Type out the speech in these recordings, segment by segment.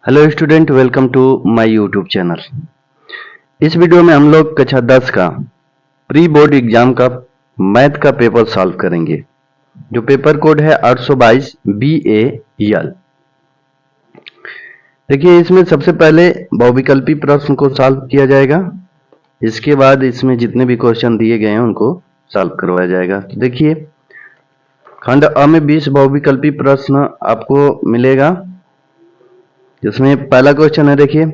Hello student, welcome to my YouTube channel. इस video में हम लोग कक्षा 10 का प्री बोर्ड एग्जाम का मैथ का पेपर सॉल्व करेंगे, जो पेपर कोड है 822 BAL। देखिए, इसमें सबसे पहले बहुविकल्पी प्रश्न को सॉल्व किया जाएगा। इसके बाद इसमें जितने भी क्वेश्चन दिए गए हैं उनको सॉल्व करवाया जाएगा। तो देखिए, खंड अ में 20 बहुविकल्पी प्रश्न आपको मिलेगा, जिसमें पहला क्वेश्चन है। देखिए,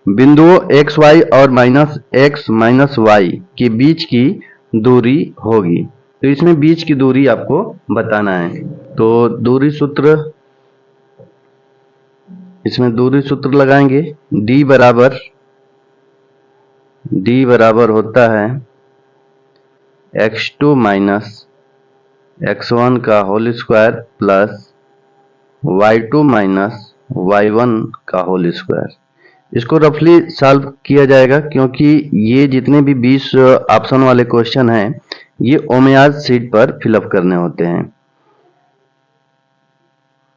बिंदुओं एक्स वाई और माइनस एक्स माइनस वाई के बीच की दूरी होगी। तो इसमें बीच की दूरी आपको बताना है। तो दूरी सूत्र, इसमें दूरी सूत्र लगाएंगे। डी बराबर होता है x2 माइनस x1 का whole square plus y2 minus y1 का होल स्क्वायर। इसको रफली सॉल्व किया जाएगा, क्योंकि ये जितने भी 20 ऑप्शन वाले क्वेश्चन हैं ये ओमेयाज सीट पर फिलअप करने होते हैं।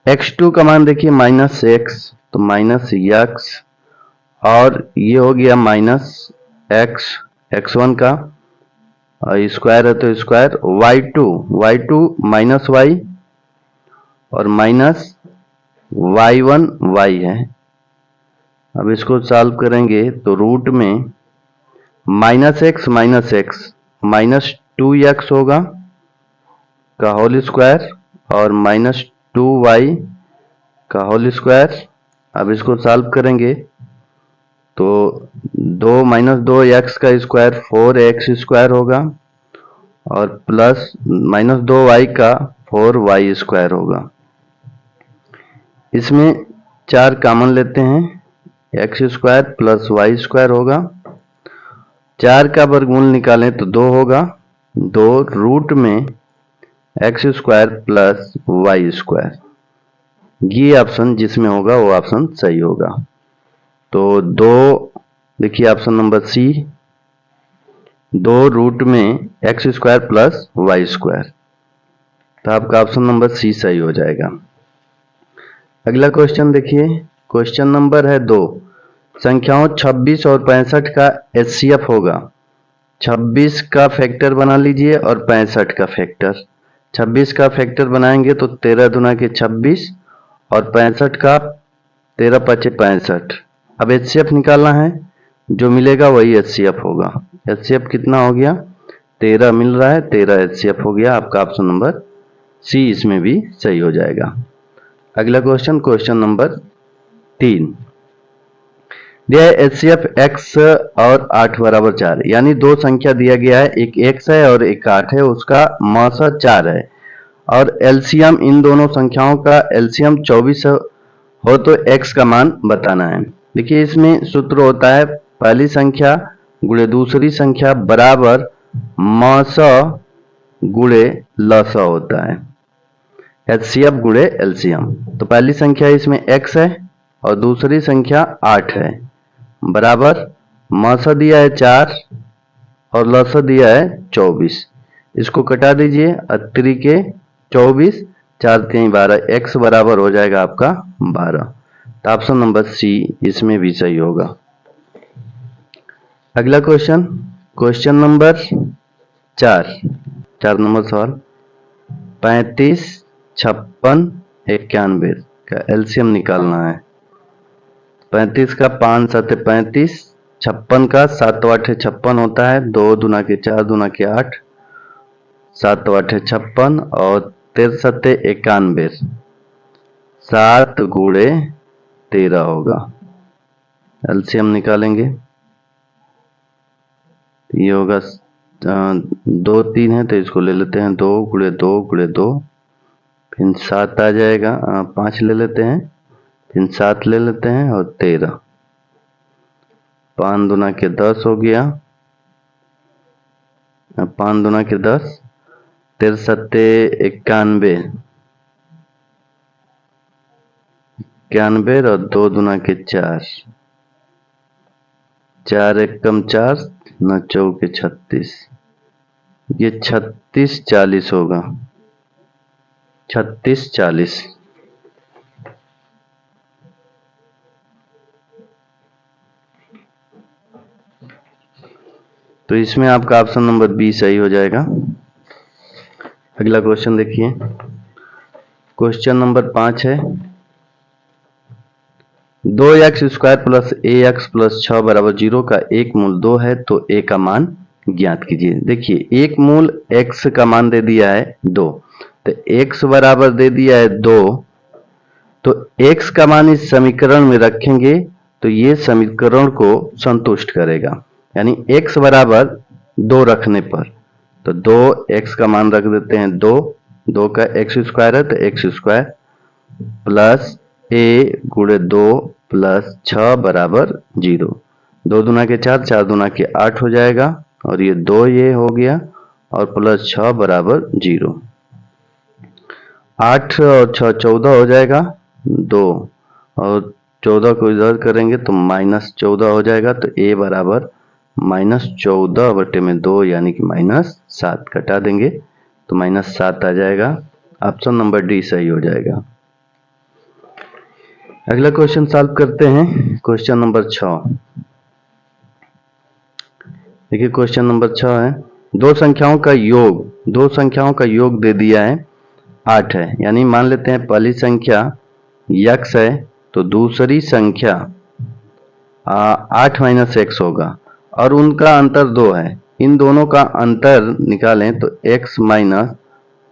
x2 का मान देखिए माइनस एक्स, तो माइनस एक्स, और ये हो गया माइनस एक्स, x1 का स्क्वायर है तो स्क्वायर, y2 माइनस वाई और माइनस y1 y है। अब इसको सॉल्व करेंगे तो रूट में माइनस एक्स माइनस 2x होगा का होल स्क्वायर और माइनस 2y का होल स्क्वायर। अब इसको सॉल्व करेंगे तो 2 माइनस 2x का स्क्वायर 4x स्क्वायर होगा और प्लस माइनस 2y का 4y स्क्वायर होगा। इसमें 4 कॉमन लेते हैं, x square plus y square होगा। 4 का वर्गमूल निकालें तो 2 होगा। 2 रूट में x square plus y square, ये ऑप्शन जिसमें होगा वो ऑप्शन सही होगा। तो 2, देखिए ऑप्शन नंबर सी, 2 रूट में x square plus y square, तो आपका ऑप्शन नंबर सी सही हो जाएगा। अगला क्वेश्चन देखिए, क्वेश्चन नंबर है 2। संख्याओं 26 और 65 का एचसीएफ होगा। 26 का फैक्टर बना लीजिए और 65 का फैक्टर। 26 का फैक्टर बनाएंगे तो 13 दुना के 26 और 65 का 13 पचे 65। अब एचसीएफ निकालना है, जो मिलेगा वही एचसीएफ होगा। एचसीएफ कितना हो गया? 13 मिल रहा है, 13 एचसीएफ हो गया। आपका ऑप्शन नंबर सी इसमें भी सही हो जाएगा। अगला क्वेश्चन, क्वेश्चन नंबर 3 दिया है, एचसीएफ x और 8 बराबर 4, यानी दो संख्या दिया गया है, एक x है और एक 8 है, उसका मौसा 4 है और एलसीएम इन दोनों संख्याओं का एलसीएम 24 हो तो x का मान बताना है। देखिए, इसमें सूत्र होता है पहली संख्या गुणे दूसरी संख्या बराबर मौसा गुणे लसा होता है, एचसीएफ गुणे एलसीएम। तो पहली संख्या इसमें x है और दूसरी संख्या 8 है, बराबर मौसा दिया है 4 और लसा दिया है 24। इसको कटा दीजिए, 3 के 24, 4 3 12, x बराबर हो जाएगा आपका 12। तो ऑप्शन नंबर सी इसमें भी सही होगा। अगला क्वेश्चन, क्वेश्चन नंबर 4 नंबर सवाल, 35 56 91 का एलसीएम निकालना है। 35 का 5 7 35, 56 का 7 8 56 होता है, 2 दुना के 4 दुना के 8, 7 8 56 और 13 7 91, 7 गुणे 13 होगा। एलसीएम निकालेंगे, ये होगा 2 3 है तो इसको ले लेते हैं 2 गुणे 2 गुणे 2, फिर 7 आ जाएगा, 5 ले लेते हैं, फिर 7 ले लेते हैं और 13, 5 दुना के 10 हो गया, 5 दुना के 10, 13 सत्ते 91, 91 और 2 दुना के 4, 4 एक कम 4, न चौके 36, ये 36 40 होगा, 36 40। तो इसमें आपका ऑप्शन नंबर बी सही हो जाएगा। अगला क्वेश्चन देखिए, क्वेश्चन नंबर 5 है 2x² प्लस ax प्लस 6 बराबर 0 का एक मूल 2 है तो a का मान ज्ञात कीजिए। देखिए एक मूल x का मान दे दिया है 2, तो x बराबर दे दिया है 2, तो x का मान इस समीकरण में रखेंगे तो ये समीकरण को संतुष्ट करेगा, यानी x बराबर 2 रखने पर, तो 2x का मान रख देते हैं 2 का x² है तो x² प्लस a गुणे 2 प्लस 6 बराबर 0, 2 दूना के 4, 4 दूना के 8 हो जाएगा, और ये 2 ये हो गया, और प्लस 6 बराबर 0, 8 और 6 14 हो जाएगा, 2 और 14 को इधर करेंगे तो -14 हो जाएगा, तो a बराबर -14 बटे में 2 यानी कि -7 घटा देंगे तो -7 आ जाएगा। ऑप्शन नंबर डी सही हो जाएगा। अगला क्वेश्चन सॉल्व करते हैं, क्वेश्चन नंबर 6। देखिए क्वेश्चन नंबर 6 है दो संख्याओं का योग दे दिया है 8 है, यानी मान लेते हैं पहली संख्या x है तो दूसरी संख्या 8 - x होगा, और उनका अंतर 2 है। इन दोनों का अंतर निकालें तो x -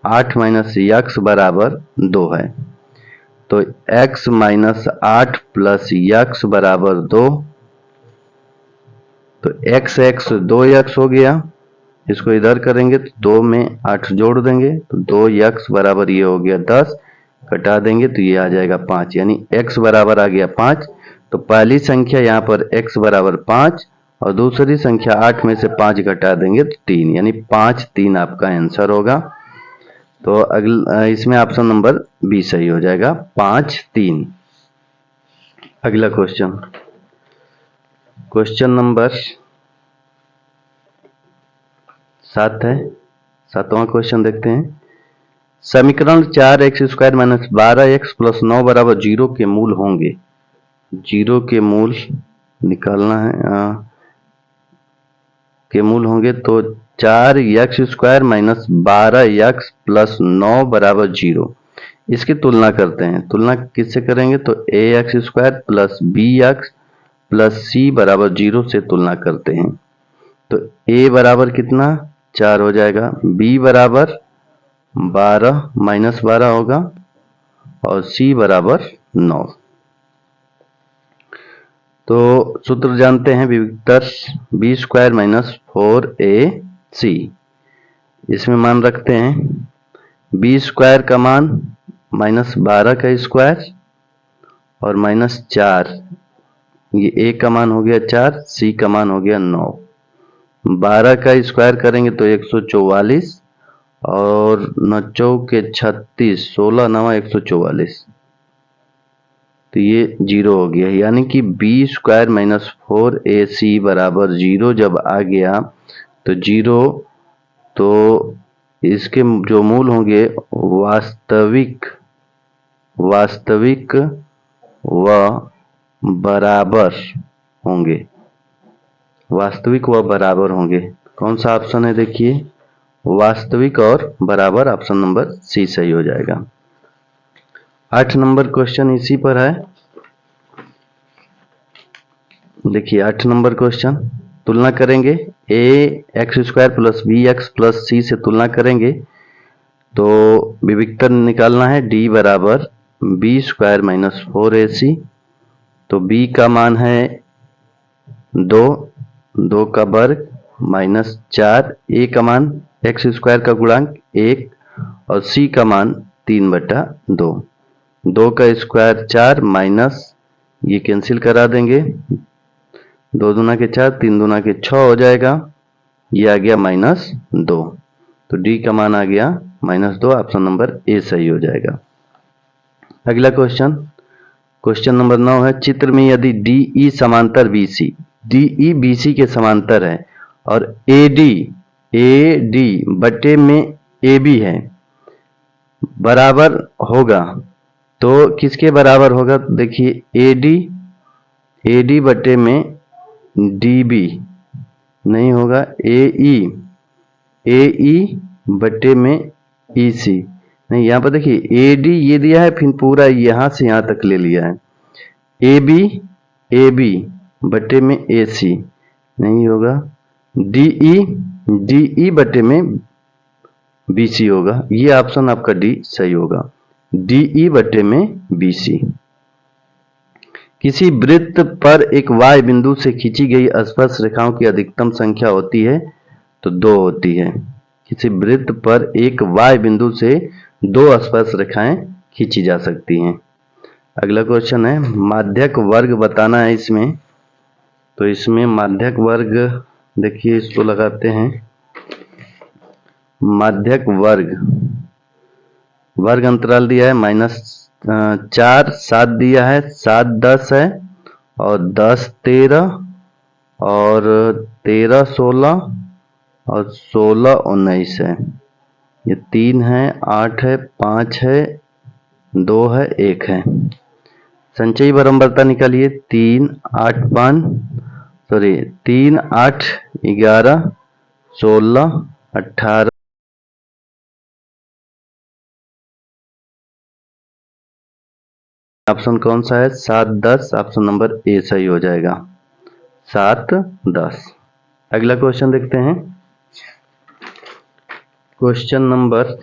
8 - x बराबर 2 है, तो x - 8 प्लस x बराबर 2, तो x 2x हो गया, इसको इधर करेंगे तो 2 में 8 जोड़ देंगे तो 2x बराबर ये हो गया 10, घटा देंगे तो ये आ जाएगा 5, यानी x बराबर आ गया 5। तो पहली संख्या यहाँ पर x बराबर 5 और दूसरी संख्या 8 में से 5 घटा देंगे तो 3, यानी 5 3 आपका आंसर होगा। तो अगला इसमें ऑप्शन नंबर बी सही हो जाएगा, 5 3। अगला क्वेश्चन, क्वेश्चन नंबर 7 है, 7वां क्वेश्चन देखते हैं। समीकरण 4x² - 12x प्लस 9 बराबर 0 के मूल होंगे। 0 के मूल निकालना है, के मूल होंगे तो 4x² - 12x प्लस 9 बराबर 0। इसकी तुलना करते हैं, तुलना किससे करेंगे तो ax² plus bx plus c बराबर 0 से तुलना करते हैं। तो a बराबर कितना 4 हो जाएगा, b बराबर 12 - 12 होगा, और c बराबर 9। तो सूत्र जानते हैं विविक्तर b² - 4ac, इसमें मान रखते हैं b² का मान -12 का स्क्वायर और -4, ये a का मान हो गया 4, c का मान हो गया 9, 12 का स्क्वायर करेंगे तो 144, और 9 के 36, 16 9 144, तो ये 0 हो गया, यानी कि b² - 4ac बराबर 0 जब आ गया तो 0, तो इसके जो मूल होंगे वास्तविक व बराबर होंगे, वास्तविक व बराबर होंगे। कौन सा ऑप्शन है देखिए, वास्तविक और बराबर, ऑप्शन नंबर सी सही हो जाएगा। 8 नंबर क्वेश्चन इसी पर है। देखिए 8 नंबर क्वेश्चन, तुलना करेंगे ax² plus bx plus c से तुलना करेंगे तो विविक्तर निकालना है d बराबर b² - 4ac, तो b का मान है 2, 2 का वर्ग -4, a का मान x² का गुणांक 1 और c का मान 3/2, 2 का स्क्वायर 4 माइनस ये कैंसिल करा देंगे, 2 दूना के 4, 3 दूना के 6 हो जाएगा, ये आ गया -2, तो d का मान आ गया -2, ऑप्शन नंबर ए सही हो जाएगा। अगला क्वेश्चन, क्वेश्चन नंबर 9 है चित्र में यदि DE समांतर BC, DE BC के समांतर है और AD बटे में AB है बराबर होगा, तो किसके बराबर होगा, तो देखिए AD बटे में DB नहीं होगा, ए ई बटे में ई सी, नहीं यहाँ पर देखिए ए डी ये दिया है, फिर पूरा यहाँ से यहाँ तक ले लिया है, ए बी बटे में ए सी नहीं होगा, डी ई बटे में बी सी होगा, ये ऑप्शन आपका डी सही होगा, डी ई बटे में बी सी। किसी वृत्त पर एक y बिंदु से खींची गई स्पर्श रेखाओं की अधिकतम संख्या होती है तो 2 होती है। किसी वृत्त पर एक y बिंदु से 2 स्पर्श रेखाएं खींची जा सकती हैं। अगला क्वेश्चन है माध्यक वर्ग बताना है इसमें, तो इसमें माध्यक वर्ग देखिए, इसको लगाते हैं, माध्यक वर्ग अंतराल दिया है -4 7 दिया है, 7 10 है, और 10 13, और 13 16, और 16 19 है, ये 3 है, 8 है, 5 है, 2 है, 1 है। संचयी बारंबारता निकालिए, 3 8 11 16 18, ऑप्शन कौन सा है, 7 10, ऑप्शन नंबर ए सही हो जाएगा, 7 10। अगला क्वेश्चन देखते हैं, क्वेश्चन नंबर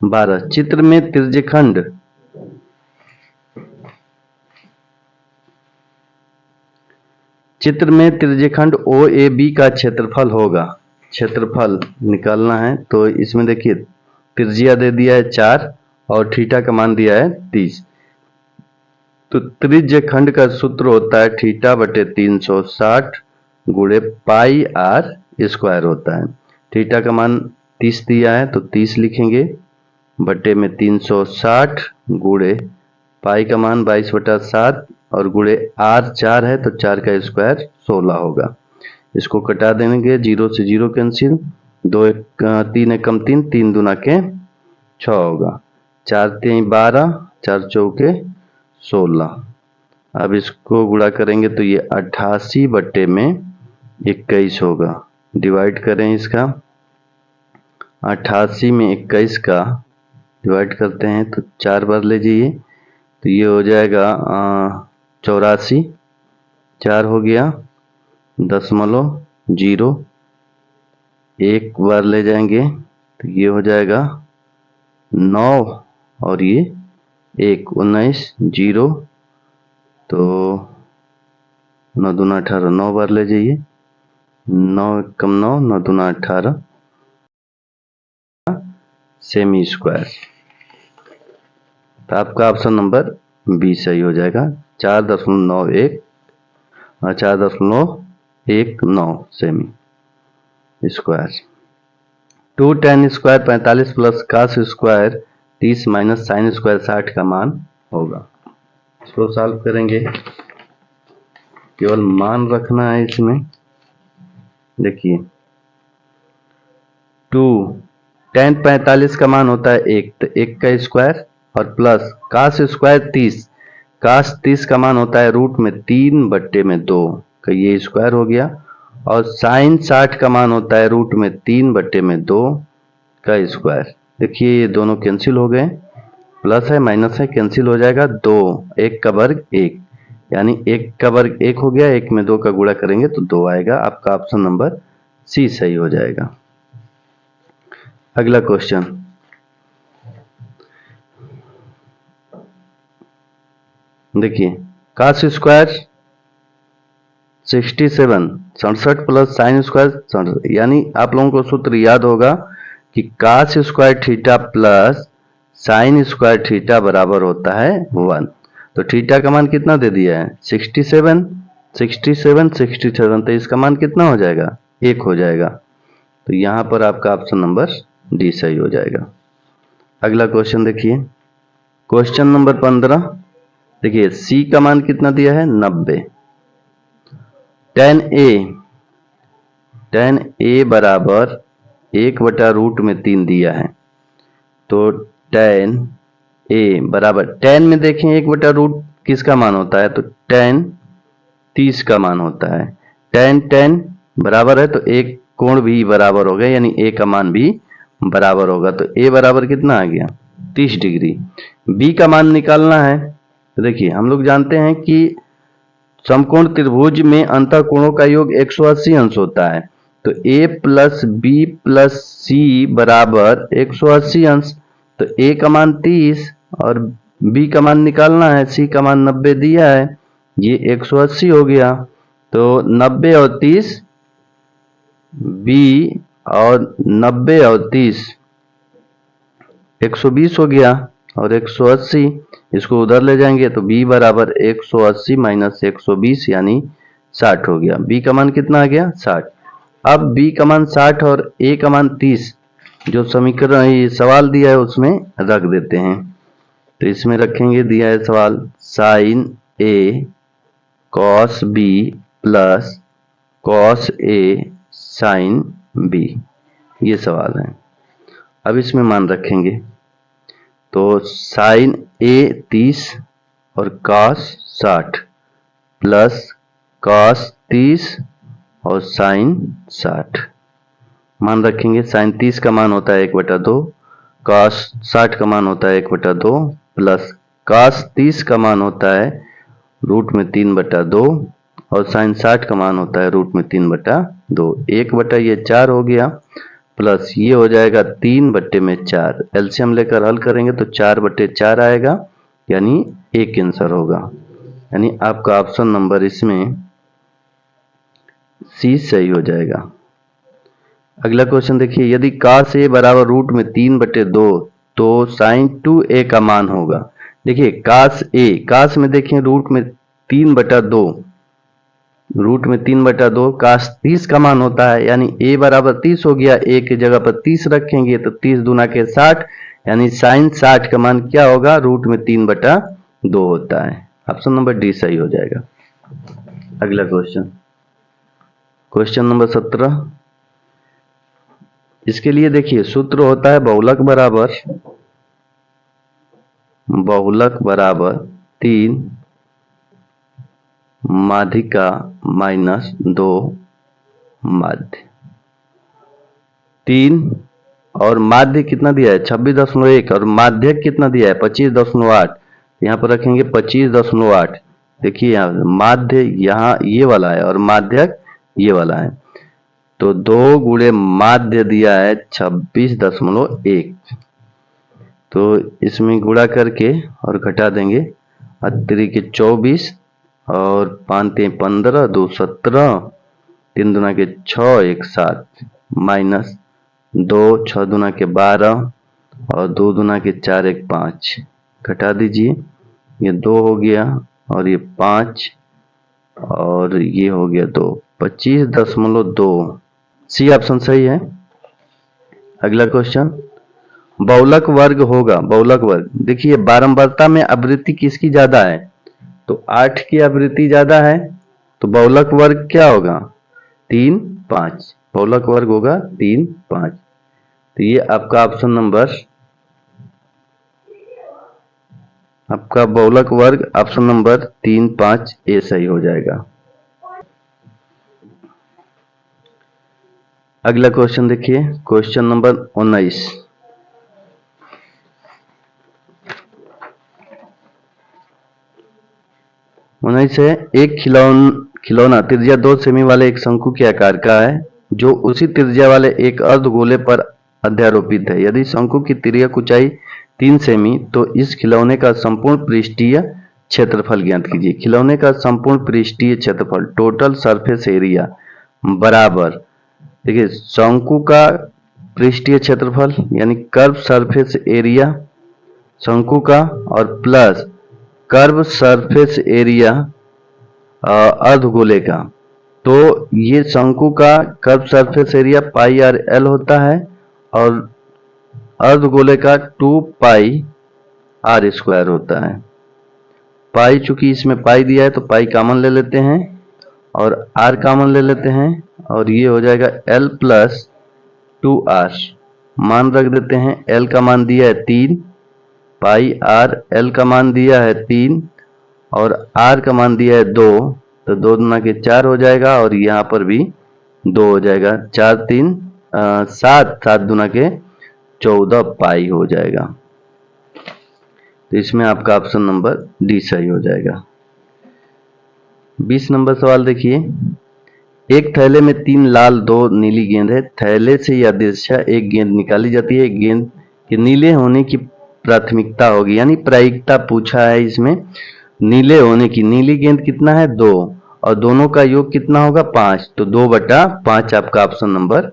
12, चित्र में त्रिज्यखंड ओ ए बी का क्षेत्रफल होगा, क्षेत्रफल निकालना है, तो इसमें देखिए त्रिज्या दे दिया है 4 और थीटा का मान दिया है 30, तो त्रिज्यखंड का सूत्र होता है थीटा बटे 360 गुणे पाई आर स्क्वायर होता है। थीटा का मान 30 दिया है तो 30 लिखेंगे, बटे में 360 गुणे पाई का मान 22/7 और गुणे आर 4 है तो 4 का स्क्वायर 16 होगा। इसको कटा देंगे, 0 से 0 कैंसिल, 2 3 एकम 3, 3 दूना के 6 होगा, 4 3 12, 4 चौके 16। अब इसको गुणा करेंगे तो ये 88 बटे में 21 होगा, डिवाइड करें इसका, 88 में 21 का डिवाइड करते हैं तो 4 बार ले जाइए, तो ये हो जाएगा 84, 4 हो गया, 0.0, 1 बार ले जाएंगे तो ये हो जाएगा 9, और ये 1 19 0, तो 9 दूना 18, 9 बार ले जाइए, 9 कम 9, 9 दूना 18, सेमी स्क्वायर, तो आपका ऑप्शन नंबर बी सही हो जाएगा, 4.91 4.19 semi square. 2 tan square 45 plus cos square 30 minus sine square 60 का मान होगा। इसको सॉल्व करेंगे, केवल मान रखना है इसमें। देखिए 2 tan 45 का मान होता है 1, तो 1 का स्क्वायर, और प्लस cos स्क्वायर 30, cos 30 का मान होता है रूट में 3 बट्टे में 2 का, ये स्क्वायर हो गया, और साइन 60 का मान होता है रूट में 3 बट्टे में 2 का स्क्वायर। देखिए ये दोनों कैंसिल हो गए, प्लस है माइनस है कैंसिल हो जाएगा, 2 1 का वर्ग 1, यानी 1 का वर्ग 1 हो गया, 1 में 2 का गुणा करेंगे तो 2 आएगा, आपका ऑप्शन नंबर सी सही हो जाएगा। अगला क्वेश्चन, देखिए cos square 67 plus sine square 67, यानी आप लोगों को सूत्र याद होगा कि cos square theta plus sign square theta बराबर होता है 1, तो थीटा का मान कितना दे दिया है 67, तो इसका मान कितना हो जाएगा 1 हो जाएगा, तो यहाँ पर आपका ऑप्शन नंबर डी सही हो जाएगा। अगला क्वेश्चन देखिए, क्वेश्चन नंबर 15, देखिए सी का मान कितना दिया है 90, tan a बराबर 1/√3 दिया है, तो tan a बराबर, tan में देखें 1/रूट किसका मान होता है, तो tan 30 का मान होता है, tan tan बराबर है तो एक कोण भी बराबर होगा, यानी a का मान भी बराबर होगा। तो a बराबर कितना आ गया 30 डिग्री। b का मान निकालना है। तो देखिए हम लोग जानते हैं कि समकोण त्रिभुज में अंतःकोणों का योग 180 अंश होता है। तो a प्लस बी प्लस सी बराबर 180 अंश। तो a का मान 30 और b का मान निकालना है, c का मान 90 दिया है, ये 180 हो गया। तो 90 और 30 b और 90 और 30 120 हो गया और 180 इसको उधर ले जाएंगे तो b बराबर 180 माइनस 120 यानी 60 हो गया। b का मान कितना आ गया 60। अब b का मान 60 और a का मान 30 जो समीकरण ये सवाल दिया है उसमें रख देते हैं। तो इसमें रखेंगे, दिया है सवाल sine a cos b plus cos a sine b, ये सवाल है। अब इसमें मान रखेंगे तो साइन a 30 और कॉस 60 प्लस कॉस 30 और साइन 60। मान रखेंगे साइन 30 का मान होता है 1/2, कॉस 60 का मान होता है 1/2 प्लस कॉस 30 का मान होता है रूट में 3/2 और साइन 60 का मान होता है रूट में 3/2। 1/4 हो गया प्लस ये हो जाएगा 3/4। एलसीएम लेकर हल करेंगे तो 4/4 आएगा, यानी एक आंसर होगा। यानी आपका ऑप्शन नंबर इसमें सी सही हो जाएगा। अगला क्वेश्चन देखिए, यदि cos a बराबर रूट में 3/2 तो साइन 2a का मान होगा। देखिए cos में देखिए रूट में 3/2, रूट में 3/2 cos 30 का मान होता है, यानी a बराबर 30 हो गया। a की जगह पर 30 रखेंगे तो 30 दूना के 60, यानी साइन 60 का मान क्या होगा रूट में 3/2 होता है। ऑप्शन नंबर डी सही हो जाएगा। अगला क्वेश्चन, क्वेश्चन नंबर 17। इसके लिए देखिए सूत्र होता है बहुलक बराबर 3 माध्यिका माइनस 2 माध्य। 3 और माध्य कितना दिया है 26.1 और माध्यक कितना दिया है 25.8। यहाँ पर रखेंगे 25.8। देखिए यहाँ माध्य यहाँ ये वाला है और माध्यक ये वाला है, तो 2 गुणे माध्य दिया है 26.1। तो इसमें गुणा करके और घटा देंगे, 24 और 5 15 2 17 3 दूना के 6 1 7 माइनस 2 6 दूना के 12 और 2 दूना के 4 1 5 घटा दीजिए, ये 2 हो गया और ये 5 और ये हो गया 2, 25.2। सी ऑप्शन सही है। अगला क्वेश्चन, बहुलक वर्ग होगा। बहुलक वर्ग देखिए बारंबारता में आवृत्ति किसकी ज्यादा है, तो 8 की आवृत्ति ज्यादा है, तो बहुलक वर्ग क्या होगा 3 5। बहुलक वर्ग होगा 3 5। तो ये आपका ऑप्शन नंबर, आपका बहुलक वर्ग ऑप्शन नंबर 3 5 ए सही हो जाएगा। अगला क्वेश्चन देखिए, क्वेश्चन नंबर 19। है एक खिलौना त्रिज्या 2 सेमी वाले एक शंकु के आकार का है जो उसी त्रिज्या वाले एक अर्धगोले पर अध्यारोपित है। यदि शंकु की तिर्यक ऊंचाई 3 सेमी तो इस खिलौने का संपूर्ण पृष्ठीय क्षेत्रफल ज्ञात कीजिए। खिलौने का संपूर्ण पृष्ठीय क्षेत्रफल टोटल सरफेस एरिया बराबर, देखिए शंकु का पृष्ठीय क्षेत्रफल यानी कर्व सरफेस एरिया शंकु का और प्लस कर्व सरफेस एरिया अर्धगोले का। तो ये शंकु का curve surface area pi R L होता है और अर्धगोले का 2 पाई आर स्क्वायर होता है। पाई चूंकि इसमें पाई दिया है तो पाई कॉमन ले लेते हैं और आर कॉमन ले लेते हैं और ये हो जाएगा एल प्लस 2r। मान रख देते हैं, एल का मान दिया है 3, पाई आर एल का मान दिया है 3 और आर का मान दिया है 2, तो 2 दूना के 4 हो जाएगा और यहाँ पर भी 2 हो जाएगा। 4 3 7, 7 दूना के 14 पाई हो जाएगा। तो इसमें आपका ऑप्शन नंबर डी सही हो जाएगा। 20 नंबर सवाल देखिए, एक थैले में 3 लाल 2 नीली गेंद है। थैले से या दिशा एक गेंद निकाली जाती है। गेंद के नीले होने की प्राथमिकता होगी, यानी प्रायिकता पूछा है इसमें। नीले होने की, नीली गेंद कितना है 2 और दोनों का योग कितना होगा 5, तो 2/5 आपका ऑप्शन नंबर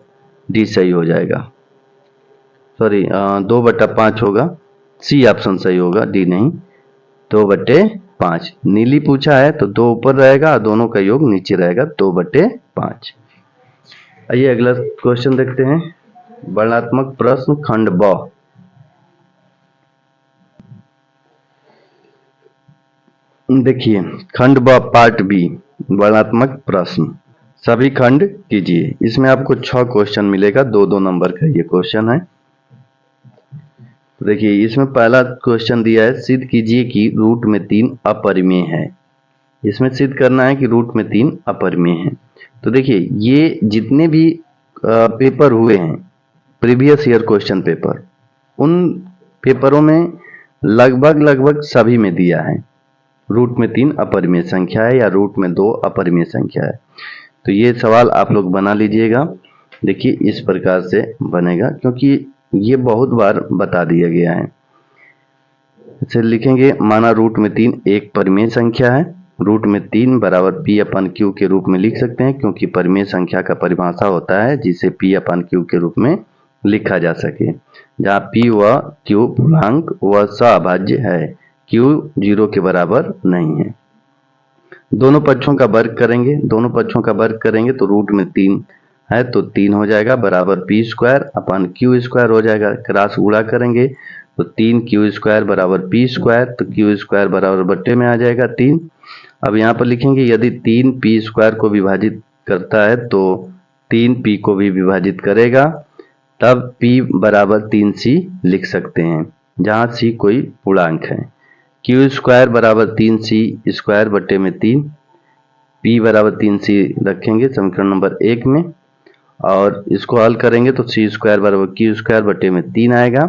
डी सही हो जाएगा। सॉरी 2/5 होगा, सी ऑप्शन सही होगा, डी नहीं। 2/5 नीली पूछा है तो 2 ऊपर रहेगा और दोनों का योग नीचे रहेगा 2/5। आइए अगला क्वेश्चन देखते हैं। वर्णनात्मक प्रश्न खंड ब। देखिए खंड ब पार्ट बी, वर्णनात्मक प्रश्न सभी खंड कीजिए। इसमें आपको 6 क्वेश्चन मिलेगा, 2-2 नंबर का ये क्वेश्चन है। देखिए इसमें पहला क्वेश्चन दिया है, सिद्ध कीजिए कि रूट में 3 अपरिमेय है। इसमें सिद्ध करना है कि रूट में 3 अपरिमेय है। तो देखिए ये जितने भी पेपर हुए हैं, प्रीवियस ईयर क्वेश्चन पेपर, उन पेपरों में लगभग सभी में दिया है रूट में 3 अपरिमेय संख्या है या रूट में 2 अपरिमेय संख्या है। तो ये सवाल आप लोग बना लीजिएगा। देखिए इस प्रकार से बनेगा, क्योंकि ये बहुत बार बता दिया गया है। इसे लिखेंगे, माना रूट में 3 एक परिमेय संख्या है। रूट में 3 बराबर P/Q के रूप में लिख सकते हैं, क्योंकि परिमेय संख्या का परिभाषा होता है जिसे P/Q के रूप में लिखा जा सके, जहाँ P व Q पूर्णांक व सअभाज्य है, Q 0 के बराबर नहीं है। दोनों पक्षों का वर्ग करेंगे, दोनों पक्षों का वर्ग करेंगे तो रूट में 3 है तो 3 हो जाएगा, बराबर P²/Q² हो जाएगा। क्रॉस गुणा करेंगे तो 3Q² बराबर P², तो Q² बराबर बट्टे में आ जाएगा 3। अब यहाँ पर लिखेंगे, यदि 3 P² को विभाजित करता है तो 3 P को भी विभाजित करेगा, तब P बराबर 3C लिख सकते हैं, जहाँ C कोई पूर्णांक है। Q² बराबर 3C² बट्टे में 3, P बराबर 3C रखेंगे समीकरण नंबर 1 में, और इसको हल करेंगे तो C² बराबर Q² बट्टे में 3 आएगा।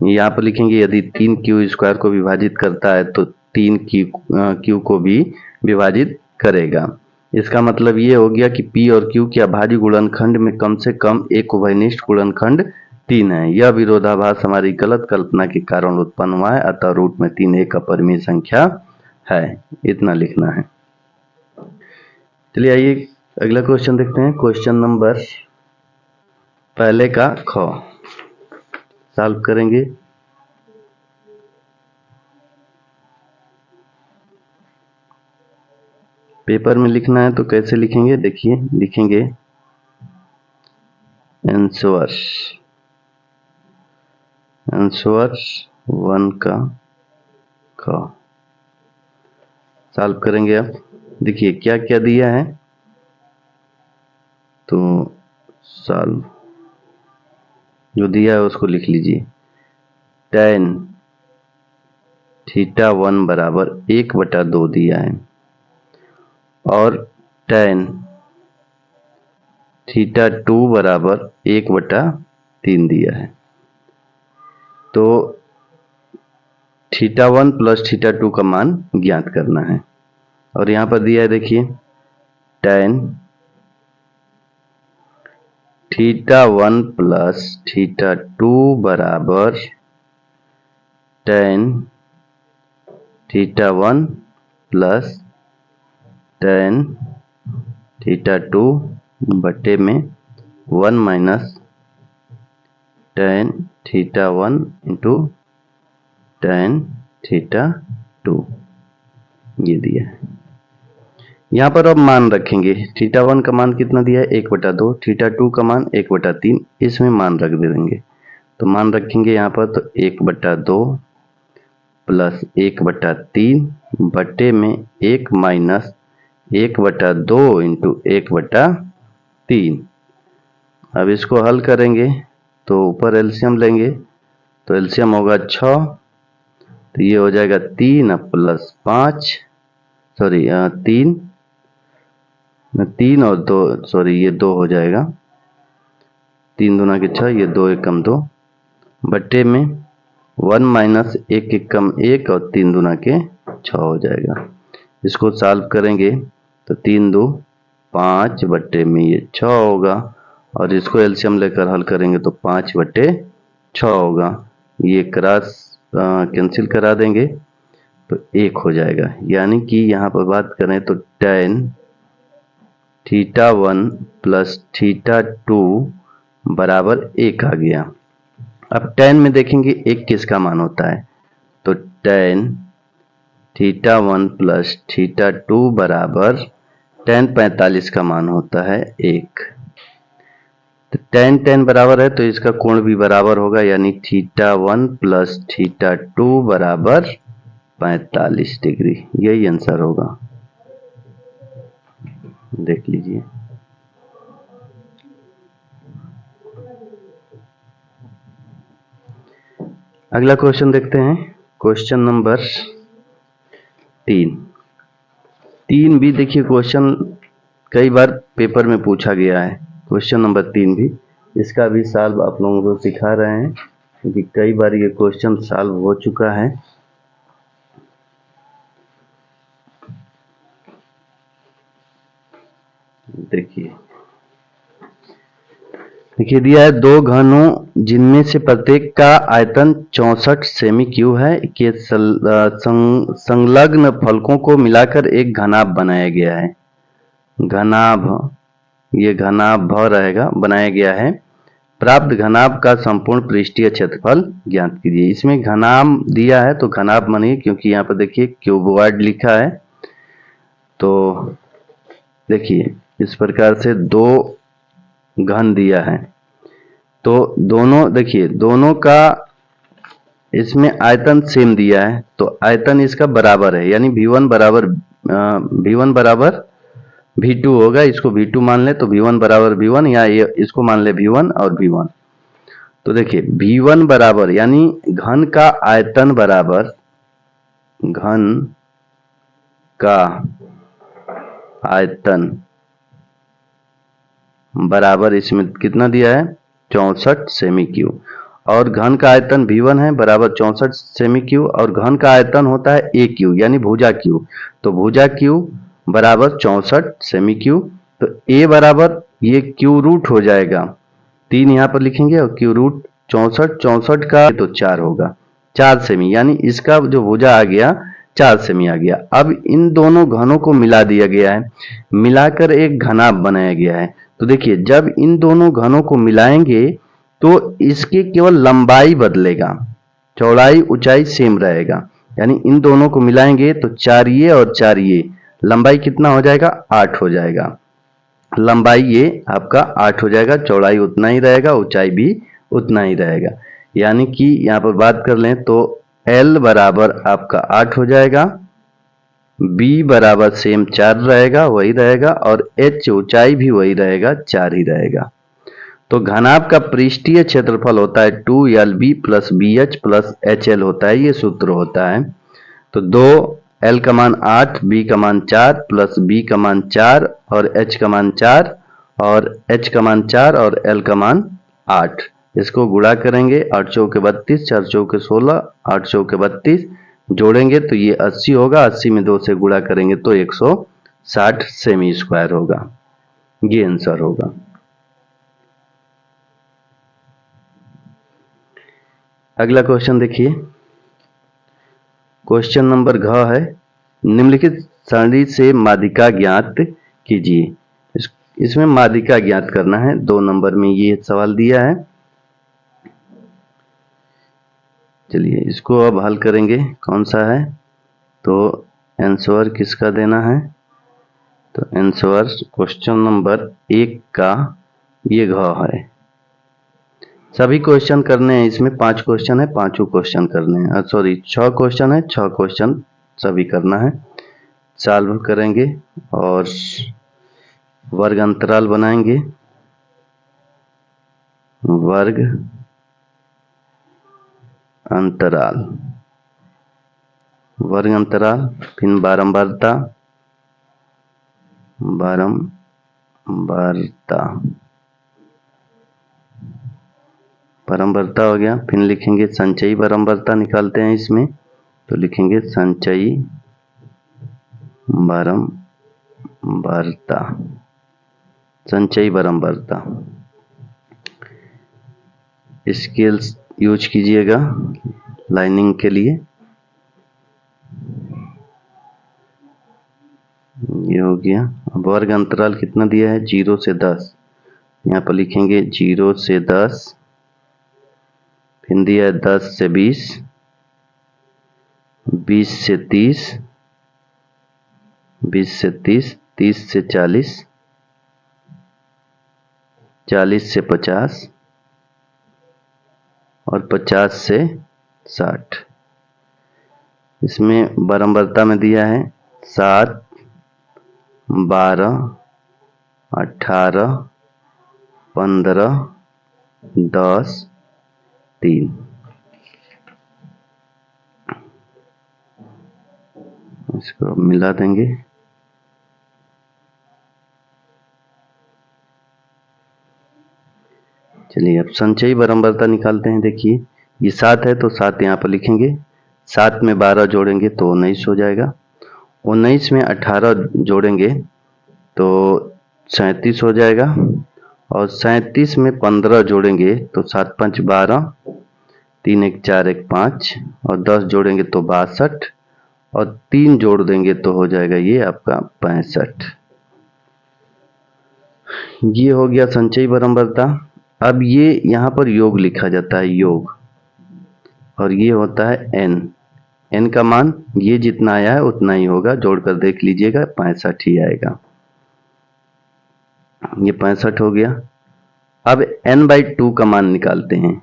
यहाँ पर लिखेंगे, यदि 3Q² को विभाजित करता है तो 3Q को भी विभाजित करेगा। इसका मतलब ये हो गया कि P और Q के अभाज्य गुणनखंड में कम से कम एक उभयनिष्ठ गुणनखंड 3 है। यह विरोधाभास हमारी गलत कल्पना के कारण उत्पन्न हुआ है, अतः रूट में 3 एक अपरिमेय संख्या है। इतना लिखना है। चलिए आइए अगला क्वेश्चन देखते हैं। क्वेश्चन नंबर पहले का ख सॉल्व करेंगे। पेपर में लिखना है तो कैसे लिखेंगे, देखिए लिखेंगे आंसर 1 का ख सॉल्व करेंगे। अब देखिए क्या क्या दिया है, तो सॉल्व जो दिया है उसको लिख लीजिए। tan θ1 बराबर 1/2 दिया है और tan θ2 बराबर 1/3 दिया है। तो θ1 प्लस θ2 का मान ज्ञात करना है, और यहाँ पर दिया है देखिए tan θ1 प्लस θ2 बराबर tan θ1 प्लस tan θ2 बटे में 1 माइनस tan θ1 इंटू tan θ2, ये दिया है। यहाँ पर अब मान रखेंगे, θ1 का मान कितना दिया है 1/2, θ2 का मान 1/3, इसमें मान रख देंगे। तो मान रखेंगे यहाँ पर, तो 1/2 प्लस 1/3 बटे में 1 माइनस 1/2 इंटू 1/3। अब इसको हल करेंगे तो ऊपर एलसीएम लेंगे, तो एलसीएम होगा 6, तो ये हो जाएगा 3 प्लस 5, सॉरी 3 3 और 2, सॉरी ये 2 हो जाएगा, 3 दूना के 6, ये 2 एकम 2 बट्टे में 1 माइनस 1 एकम 1 और 3 दूना के 6 हो जाएगा। इसको सॉल्व करेंगे तो 3 दो 5 बट्टे में ये 6 होगा, और इसको एलसीएम लेकर हल करेंगे तो 5 बट्टे 6 होगा। ये क्रॉस कैंसिल करा देंगे तो 1 हो जाएगा। यानी कि यहाँ पर बात करें तो tan θ1 प्लस θ2 बराबर 1 आ गया। अब tan में देखेंगे 1 किसका मान होता है, तो tan θ1 प्लस θ2 बराबर tan 45 का मान होता है 1। तो tan बराबर है तो इसका कोण भी बराबर होगा, यानी θ1 प्लस θ2 बराबर 45 डिग्री। यही आंसर होगा, देख लीजिए। अगला क्वेश्चन देखते हैं, क्वेश्चन नंबर 3 भी देखिए क्वेश्चन कई बार पेपर में पूछा गया है। क्वेश्चन नंबर 3 भी, इसका भी सॉल्व आप लोगों को सिखा रहे हैं क्योंकि कई बार ये क्वेश्चन सॉल्व हो चुका है। देखिए दिया है 2 घनों जिनमें से प्रत्येक का आयतन 64 सेमी क्यूब है के संलग्न फलकों को मिलाकर एक घनाभ बनाया गया है। घनाभ, ये घनाभ भ रहेगा, बनाया गया है। प्राप्त घनाभ का संपूर्ण पृष्ठीय क्षेत्रफल ज्ञात कीजिए। इसमें घनाभ दिया है तो घनाभ मानिए, क्योंकि यहाँ पर देखिए क्यूबॉइड लिखा है। तो देखिए इस प्रकार से 2 घन दिया है, तो दोनों देखिए दोनों का इसमें आयतन सेम दिया है, तो आयतन इसका बराबर है, यानी V1 बराबर V2 होगा। इसको V2 मान ले तो V1 बराबर V1, या इसको मान ले V1 और V1। तो देखिए V1 बराबर, यानी घन का आयतन बराबर, घन का आयतन बराबर, इसमें कितना दिया है 64 सेमी क्यूब, और घन का आयतन V1 है बराबर 64 सेमी क्यूब, और घन का आयतन होता है A क्यूब यानी भुजा क्यूब, तो भुजा क्यूब बराबर 64 सेमी क्यूब। तो A बराबर ये क्यू रूट हो जाएगा, 3 यहाँ पर लिखेंगे और क्यू रूट 64 का तो 4 होगा, 4 सेमी, यानी इसका जो भुजा आ गया 4 सेमी आ गया। अब इन दोनों घनों को मिला दिया गया है, मिलाकर एक घनाभ बनाया गया है। तो देखिए जब इन दोनों घनों को मिलाएंगे तो इसके केवल लंबाई बदलेगा, चौड़ाई ऊंचाई सेम रहेगा। यानी इन दोनों को मिलाएंगे तो 4 ये और 4 ये, लंबाई कितना हो जाएगा 8 हो जाएगा। लंबाई ये आपका 8 हो जाएगा, चौड़ाई उतना ही रहेगा, ऊंचाई भी उतना ही रहेगा। यानी कि यहाँ पर बात कर लें तो L बराबर आपका 8 हो जाएगा, B बराबर सेम 4 रहेगा, वही रहेगा, और H ऊंचाई भी वही रहेगा, 4 ही रहेगा। तो घनाभ का पृष्ठीय क्षेत्रफल होता है 2LB plus BH plus HL होता है, ये सूत्र होता है। तो 2L का मान 8, B का मान 4 प्लस B का मान 4 और H का मान 4 और H का मान 4 और L का मान 8। इसको गुणा करेंगे, 8 चौके 32, 4 चौके 16, 8 चौके 32, जोड़ेंगे तो ये 80 होगा, 80 में 2 से गुणा करेंगे तो 160 सेमी स्क्वायर होगा। ये आंसर होगा। अगला क्वेश्चन देखिए, क्वेश्चन नंबर घ है, निम्नलिखित सारणी से माध्यिका ज्ञात कीजिए। इसमें माध्यिका ज्ञात करना है, 2 नंबर में ये सवाल दिया है। चलिए इसको अब हल करेंगे, कौन सा है, तो आंसर किसका देना है, तो आंसर क्वेश्चन नंबर 1 का ये घ है। सभी क्वेश्चन करने हैं, इसमें 5 क्वेश्चन है, 5 क्वेश्चन करने हैं, सॉरी 6 क्वेश्चन है, 6 क्वेश्चन सभी करना है। सॉल्व करेंगे और वर्ग अंतराल बनाएंगे, वर्ग अंतराल, वर्ग अंतराल, फिर बारंबारता, बारंबारता, परम्परता हो गया। फिर लिखेंगे संचयी परम्परता निकालते हैं इसमें, तो लिखेंगे संचयी परम्परता, संचयी परम्परता। स्केल्स यूज कीजिएगा लाइनिंग के लिए। ये हो गया। अब वर्ग अंतराल कितना दिया है, 0 से 10। यहाँ पर लिखेंगे 0 से 10, फिर दिया है 10 से 20, 20 से 30, 20 से 30, 30 से 40, 40 से 50 और 50 से 60। इसमें बारंबारता में दिया है 7, 12, 18, 15, 10, 3। इसको मिला देंगे। चलिए अब संचयी बारंबारता निकालते हैं। देखिए ये 7 है तो 7 यहाँ पर लिखेंगे, 7 में 12 जोड़ेंगे तो 19 हो जाएगा, 19 में 18 जोड़ेंगे तो 37 हो जाएगा, और 37 में 15 जोड़ेंगे तो 7 5 12, 3 1 4 1 5, और 10 जोड़ेंगे तो 62, और 3 जोड़ देंगे तो हो जाएगा ये आपका 65। ये हो गया संचयी बारंबारता। अब ये यहाँ पर योग लिखा जाता है, योग, और ये होता है n। n का मान ये जितना आया है उतना ही होगा, जोड़कर देख लीजिएगा 65 ही आएगा। ये 65 हो गया। अब n/2 का मान निकालते हैं।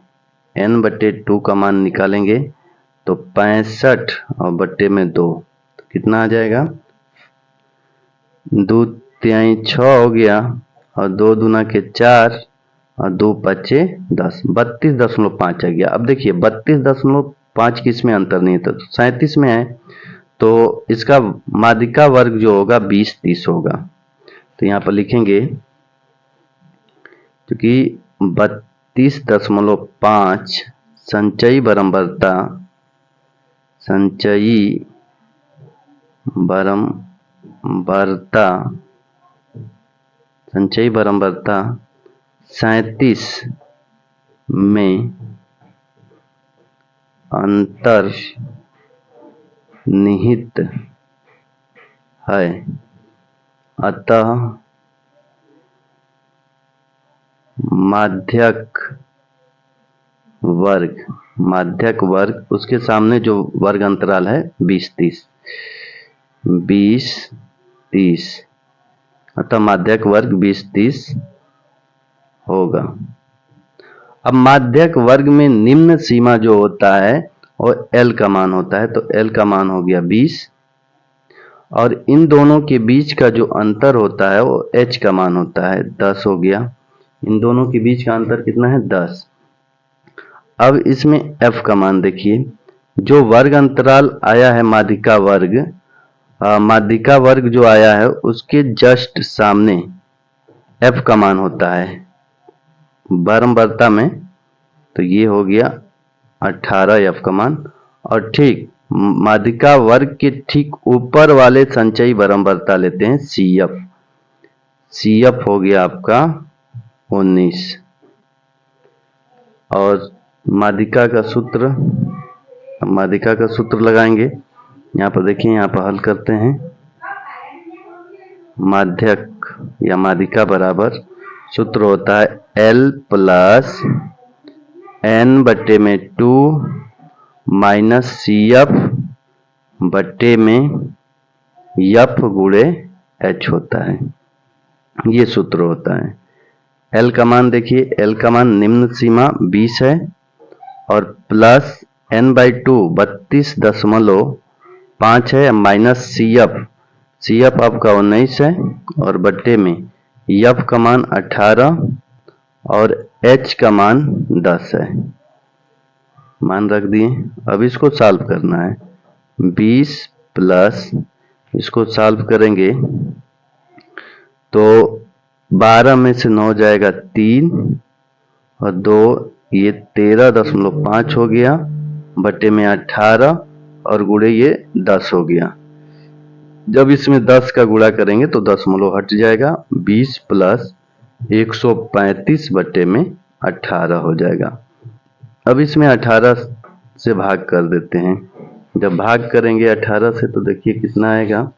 n/2 का मान निकालेंगे तो 65 और बट्टे में 2 तो कितना आ जाएगा, 2 तिहाई 6 हो गया, और 2 दूना के 4 और 2 पचे 10, 32.5 आ गया। अब देखिए 32.5 किस में अंतर नहीं था, तो 37 में है, तो इसका माध्यिका वर्ग जो होगा 20-30 होगा। तो यहाँ पर लिखेंगे क्योंकि 32.5 संचयी बारंबारता, संचयी बारंबारता, संचयी बारंबारता 37 में अंतर निहित है, अतः माध्यक वर्ग उसके सामने जो वर्ग अंतराल है 20-30, अतः माध्यक वर्ग 20-30 होगा। अब माध्यक वर्ग में निम्न सीमा जो होता है वो L का मान होता है, तो L का मान हो गया 20, और इन दोनों के बीच का जो अंतर होता है वो H का मान होता है 10 हो गया। इन दोनों के बीच का अंतर कितना है, 10। अब इसमें F का मान देखिए, जो वर्ग अंतराल आया है माध्यिका वर्ग जो आया है उसके जस्ट सामने F का मान होता है बारंबारता में, तो ये हो गया 18 F का मान। और ठीक माध्यिका वर्ग के ठीक ऊपर वाले संचयी बारंबारता लेते हैं CF हो गया आपका 19। और माध्यिका का सूत्र लगाएंगे। यहाँ पर देखिए, यहाँ पर हल करते हैं। माध्यक या माध्यिका बराबर सूत्र होता है L प्लस n बट्टे में 2 माइनस CF बट्टे में F गुणे H होता है। ये सूत्र होता है। L का मान देखिए, L का मान निम्न सीमा 20 है, और प्लस n/2 32.5 है, माइनस CF आपका 19 है, और बट्टे में F का मान 18 और H का मान 10 है। मान रख दिए। अब इसको सॉल्व करना है। 20 प्लस इसको सॉल्व करेंगे तो 12 में से 9 जाएगा 3 और 2, ये 13.5 हो गया, बटे में 18 और गुणे ये 10 हो गया। जब इसमें 10 का गुणा करेंगे तो दशमलव हट जाएगा, 20 प्लस 135 बटे में 18 हो जाएगा। अब इसमें 18 से भाग कर देते हैं। जब भाग करेंगे 18 से तो देखिए कितना आएगा,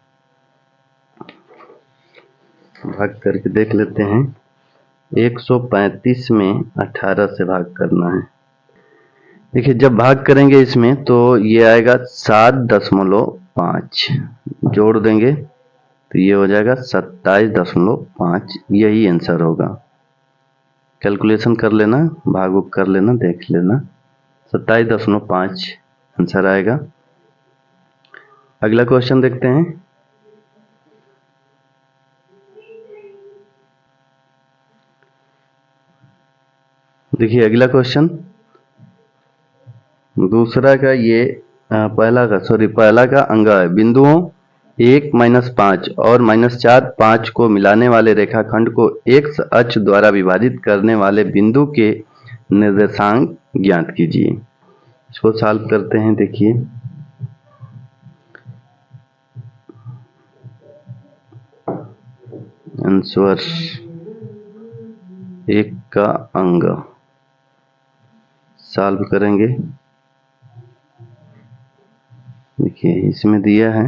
भाग करके देख लेते हैं। 135 में 18 से भाग करना है। देखिए जब भाग करेंगे इसमें तो ये आएगा 7.5, जोड़ देंगे तो ये हो जाएगा 27.5। यही आंसर होगा। कैलकुलेशन कर लेना, भाग कर लेना, देख लेना, 27.5 आंसर आएगा। अगला क्वेश्चन देखते हैं। देखिए अगला क्वेश्चन दूसरा का, ये पहला का अंग है। बिंदुओं 1, -5 और -4, 5 को मिलाने वाले रेखाखंड को x अक्ष द्वारा विभाजित करने वाले बिंदु के निर्देशांक ज्ञात कीजिए। इसको सॉल्व करते हैं। देखिए आंसर 1 का अंग सॉल्व करेंगे। देखिए इसमें दिया है,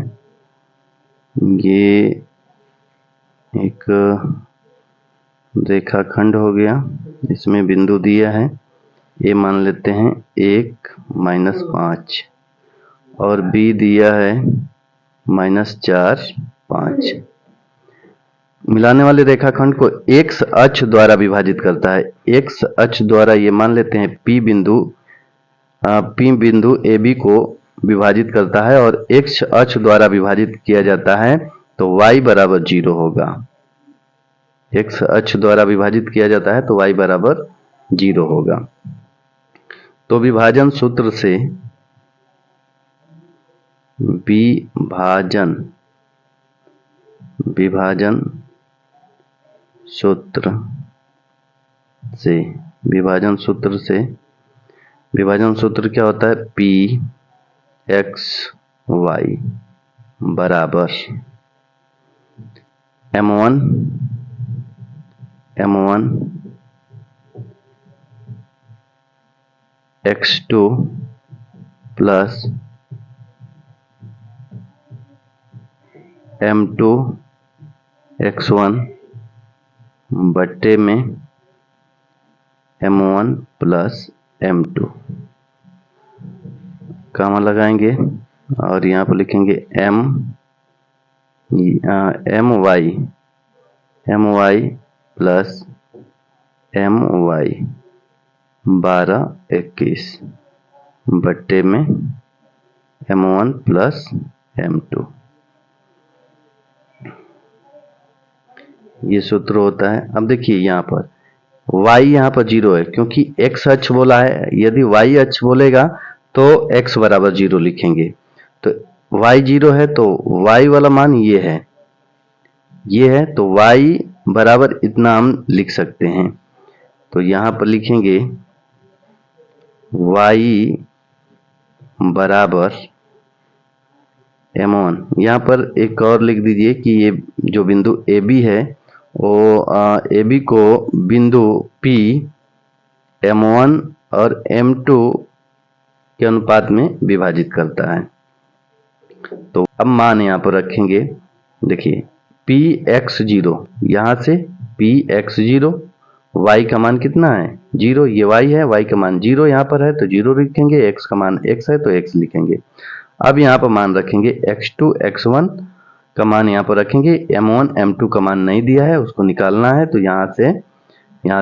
ये एक रेखाखंड हो गया, इसमें बिंदु दिया है, ए मान लेते हैं 1, -5 और बी दिया है -4, 5। मिलाने वाले रेखाखंड को x अक्ष द्वारा विभाजित करता है। x अक्ष द्वारा ये मान लेते हैं P बिंदु AB को विभाजित करता है और x अक्ष द्वारा विभाजित किया जाता है तो y बराबर 0 होगा। x अक्ष द्वारा विभाजित किया जाता है तो y बराबर 0 होगा। तो विभाजन सूत्र से विभाजन सूत्र क्या होता है, P x y बराबर m1 x2 plus m2 x1 बट्टे में m1 प्लस m2, कामा लगाएंगे और यहाँ पर लिखेंगे my प्लस my 12, 21 बट्टे में m1 प्लस m2। ये सूत्र होता है। अब देखिए यहाँ पर y यहाँ पर 0 है क्योंकि x अक्ष बोला है। यदि y अक्ष बोलेगा तो x बराबर 0 लिखेंगे। तो y 0 है तो y वाला मान ये है तो y बराबर इतना हम लिख सकते हैं। तो यहाँ पर लिखेंगे y बराबर m1। यहाँ पर एक और लिख दीजिए कि ये जो बिंदु AB है वो AB को बिंदु P m1 और m2 के अनुपात में विभाजित करता है। तो अब मान यहाँ पर रखेंगे। देखिए Px0, यहाँ से Px0, y का मान कितना है 0, ये y है, y का मान 0 यहाँ पर है तो 0 लिखेंगे, x का मान x है तो x लिखेंगे। अब यहाँ पर मान रखेंगे x2 x1 का मान यहाँ पर रखेंगे, m1 m2 का मान नहीं दिया है उसको निकालना है तो यहाँ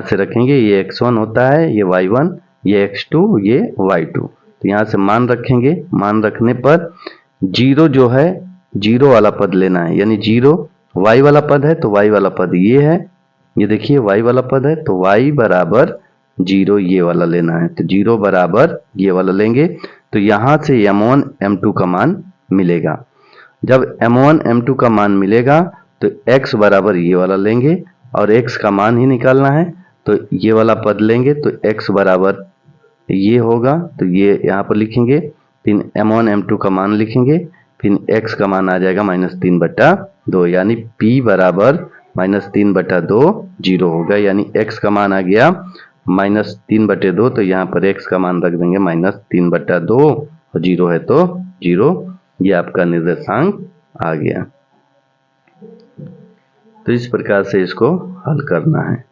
से रखेंगे। ये x1 होता है, ये y1, ये x2, ये y2। तो यहाँ से मान रखेंगे। मान रखने पर 0 जो है 0 वाला पद लेना है, यानी 0 y वाला पद है तो y वाला पद ये है, ये देखिए y वाला पद है तो y बराबर 0 ये वाला लेना है। तो 0 बराबर ये वाला लेंगे तो यहाँ से m1 m2 का मान मिलेगा। जब m1 m2 का मान मिलेगा तो x बराबर ये वाला लेंगे और x का मान ही निकालना है, तो ये वाला पद लेंगे तो x बराबर ये होगा, तो ये यहाँ पर लिखेंगे, फिर m1 m2 का मान लिखेंगे, फिर x का मान आ जाएगा -3/2, यानी p बराबर -3/2 0 होगा, यानी x का मान आ गया -3/2, तो यहाँ पर x का मान रख देंगे -3/2 और 0 है तो 0, ये आपका निर्देशांक आ गया। तो इस प्रकार से इसको हल करना है।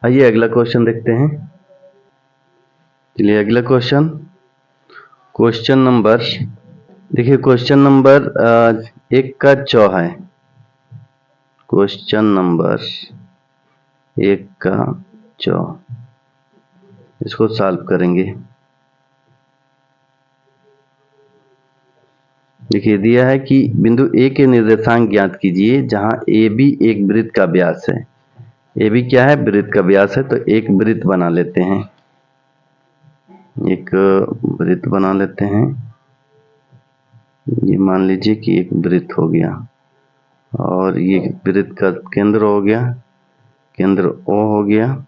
आइए अगला क्वेश्चन देखते हैं। चलिए अगला क्वेश्चन नंबर, देखिए क्वेश्चन नंबर 1 का चौ है, क्वेश्चन नंबर 1 का चौ, इसको सॉल्व करेंगे। देखिए दिया है कि बिंदु ए के निर्देशांक ज्ञात कीजिए जहां ए बी एक वृत्त का व्यास है। ए बी क्या है? वृत्त का व्यास है, तो एक वृत्त बना लेते हैं, एक वृत्त बना लेते हैं। ये मान लीजिए कि एक वृत्त हो गया और ये वृत्त का केंद्र हो गया, केंद्र O हो गया,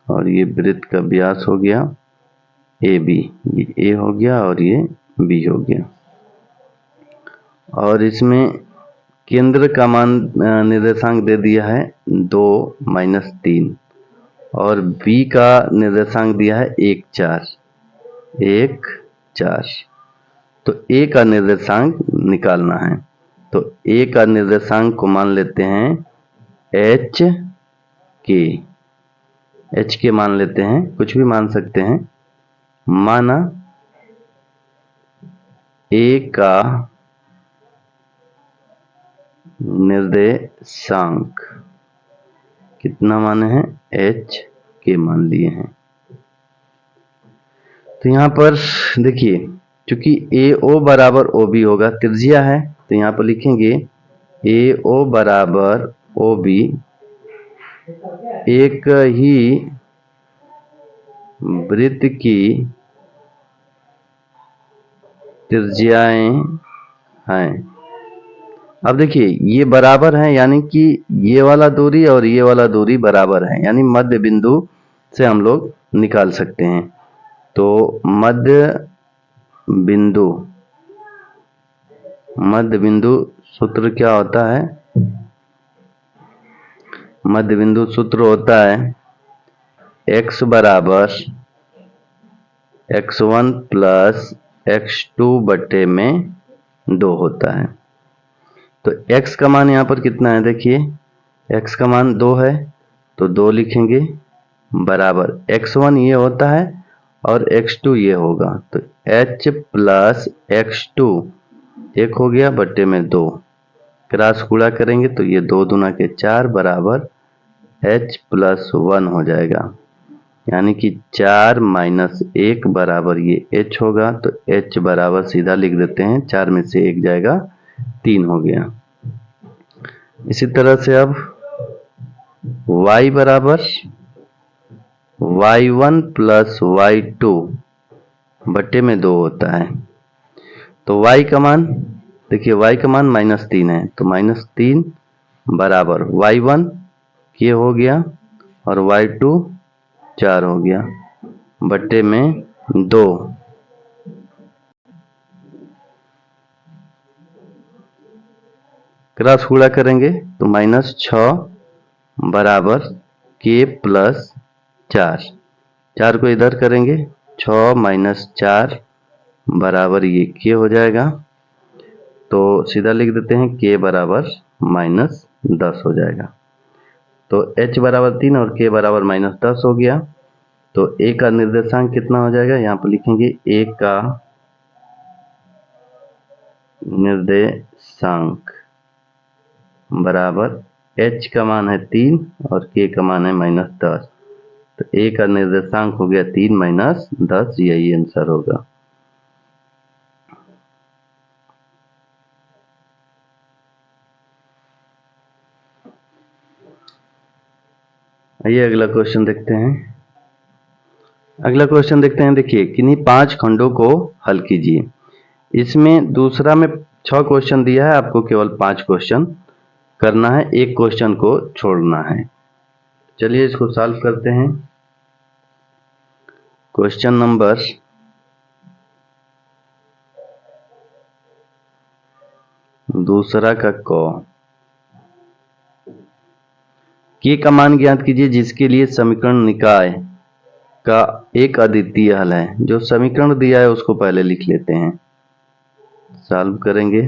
और ये वृत्त का व्यास हो गया ए बी, ये ए हो गया और ये बी हो गया। और इसमें केंद्र का मान निर्देशांक दे दिया है 2 - 3, और बी का निर्देशांक दिया है 1 4। तो ए का निर्देशांक निकालना है, तो ए का निर्देशांक को मान लेते हैं एच के मान लेते हैं, कुछ भी मान सकते हैं। माना ए का निर्देशांक कितना माने हैं? एच के मान लिए हैं। तो यहाँ पर देखिए, चूंकि AO बराबर OB होगा, त्रिज्या है, तो यहाँ पर लिखेंगे AO बराबर OB, एक ही वृत्त की त्रिज्याएं हैं। अब देखिए ये बराबर है, यानी कि ये वाला दूरी और ये वाला दूरी बराबर है, यानी मध्य बिंदु से हम लोग निकाल सकते हैं। तो मध्य बिंदु सूत्र क्या होता है? मध्य बिंदु सूत्र होता है x बराबर x1 प्लस x2 बटे में 2 होता है। तो x का मान यहाँ पर कितना है? देखिए x का मान 2 है, तो 2 लिखेंगे, बराबर x1 ये होता है और x2 ये होगा, तो h प्लस x2 1 हो गया बटे में 2, क्रॉस गुणा करेंगे तो ये 2 दूना के 4 बराबर h प्लस 1 हो जाएगा, यानी कि 4 - 1 बराबर ये h होगा। तो h बराबर सीधा लिख देते हैं, 4 में से 1 जाएगा 3 हो गया। इसी तरह से अब y बराबर y1 प्लस y2 बटे में 2 होता है। तो y का मान देखिए, y का मान -3 है, तो -3 बराबर y1 ये हो गया और y2 4 हो गया बटे में 2। क्रॉस गुणा करेंगे तो -6 बराबर k प्लस 4 को इधर करेंगे, 6 - 4 बराबर ये k हो जाएगा। तो सीधा लिख देते हैं k बराबर -10 हो जाएगा। तो h बराबर 3 और k बराबर -10 हो गया। तो a का निर्देशांक कितना हो जाएगा? यहाँ पर लिखेंगे a का निर्देशांक बराबर h का मान है 3 और k का मान है -10, तो a का निर्देशांक हो गया 3 - 10, यही आंसर होगा। आइए अगला क्वेश्चन देखते हैं। अगला क्वेश्चन देखते हैं। देखिए किन्हीं 5 खंडों को हल कीजिए। इसमें दूसरा में 6 क्वेश्चन दिया है, आपको केवल 5 क्वेश्चन करना है, एक क्वेश्चन को छोड़ना है। चलिए इसको सॉल्व करते हैं। क्वेश्चन नंबर दूसरा का का मान ज्ञात कीजिए जिसके लिए समीकरण निकाय का एक अद्वितीय हल है। जो समीकरण दिया है उसको पहले लिख लेते हैं, सॉल्व करेंगे।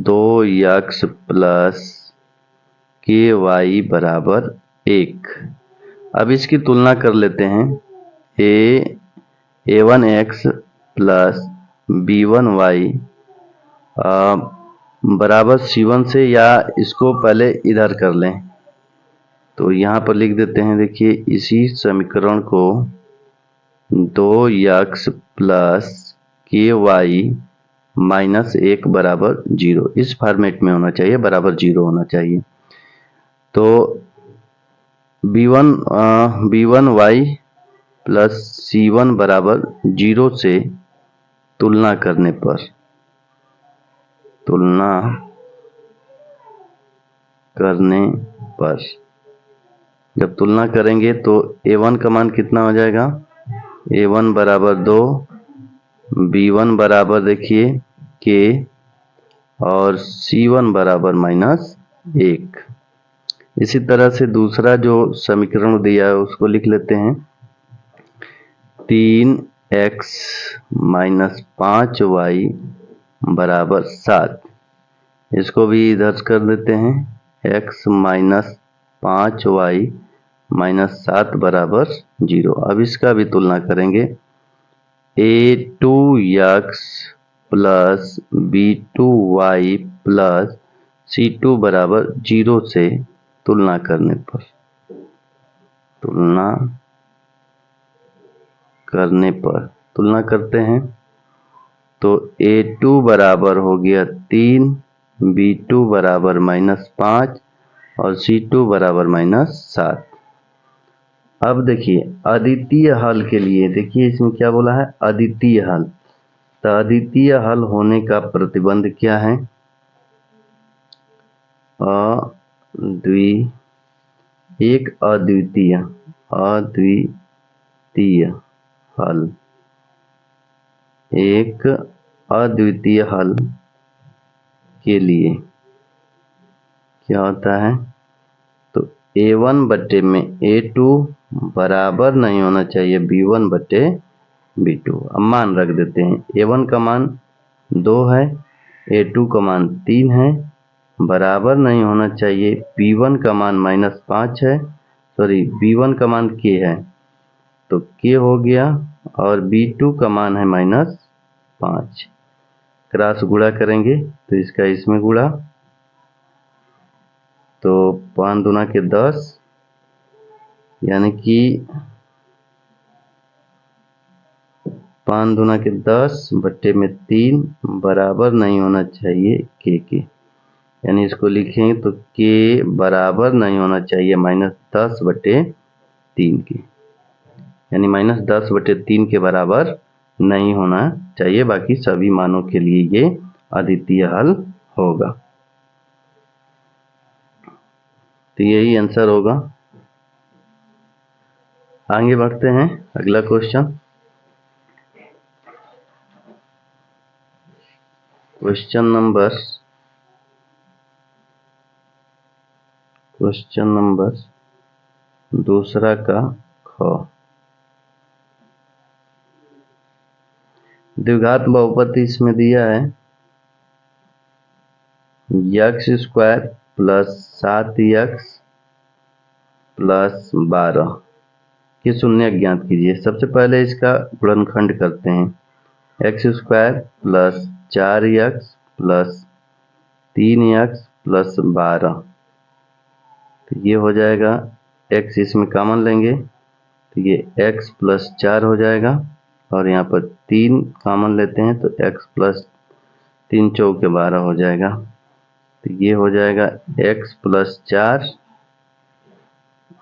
2x प्लस के वाई बराबर 1। अब इसकी तुलना कर लेते हैं। a1x प्लस b1y बराबर c1 से, या इसको पहले इधर कर लें तो यहाँ पर लिख देते हैं। देखिए इसी समीकरण को 2x प्लस के वाई माइनस 1 बराबर 0, इस फॉर्मेट में होना चाहिए, बराबर 0 होना चाहिए। तो b1y प्लस c1 बराबर 0 से तुलना करने पर, जब तुलना करेंगे तो a1 का मान कितना हो जाएगा, a1 बराबर 2, b1 बराबर देखिए k, और c1 बराबर माइनस 1। इसी तरह से दूसरा जो समीकरण दिया है उसको लिख लेते हैं। 3x माइनस 5y बराबर 7। इसको भी इधर कर देते हैं। x माइनस 5y माइनस 7 बराबर 0। अब इसका भी तुलना करेंगे। a2x plus b2y plus c2 बराबर 0 से तुलना करते हैं तो a2 बराबर हो गया 3, b2 बराबर माइनस 5 और c2 बराबर माइनस 7। अब देखिए अद्वितीय हल के लिए, देखिए इसमें क्या बोला है, अद्वितीय हल। तो अद्वितीय हल होने का प्रतिबंध क्या है, एक अद्वितीय हल, एक अद्वितीय हल के लिए क्या होता है, तो a1 बटे में a2 बराबर नहीं होना चाहिए b1 बटे b2। अब मान रख देते हैं। a1 का मान 2 है, a2 का मान 3 है, बराबर नहीं होना चाहिए। b1 का मान माइनस 5 है, सॉरी b1 का मान k है तो k हो गया, और b2 का मान है माइनस 5। क्रॉस गुणा करेंगे तो इसका इसमें गुणा, तो 5 दूना के 10, यानी कि 5 दूना के 10 बट्टे में 3 बराबर नहीं होना चाहिए के, यानी इसको लिखेंगे तो के बराबर नहीं होना चाहिए माइनस 10 बटे 3 के, यानी माइनस 10 बटे 3 के बराबर नहीं होना चाहिए। बाकी सभी मानों के लिए ये अद्वितीय हल होगा। तो यही आंसर होगा। आगे बढ़ते हैं, अगला क्वेश्चन। क्वेश्चन नंबर दूसरा का द्विघात बहुपद इसमें दिया है x square plus 7x plus 12 की शून्य ज्ञात कीजिए। सबसे पहले इसका गुणनखंड करते हैं। x square plus 4x plus 3x plus 12, तो ये हो जाएगा। x इसमें कॉमन लेंगे तो ये x प्लस 4 हो जाएगा, और यहाँ पर 3 कॉमन लेते हैं तो x प्लस 3 चौके 12 हो जाएगा। तो ये हो जाएगा x प्लस 4,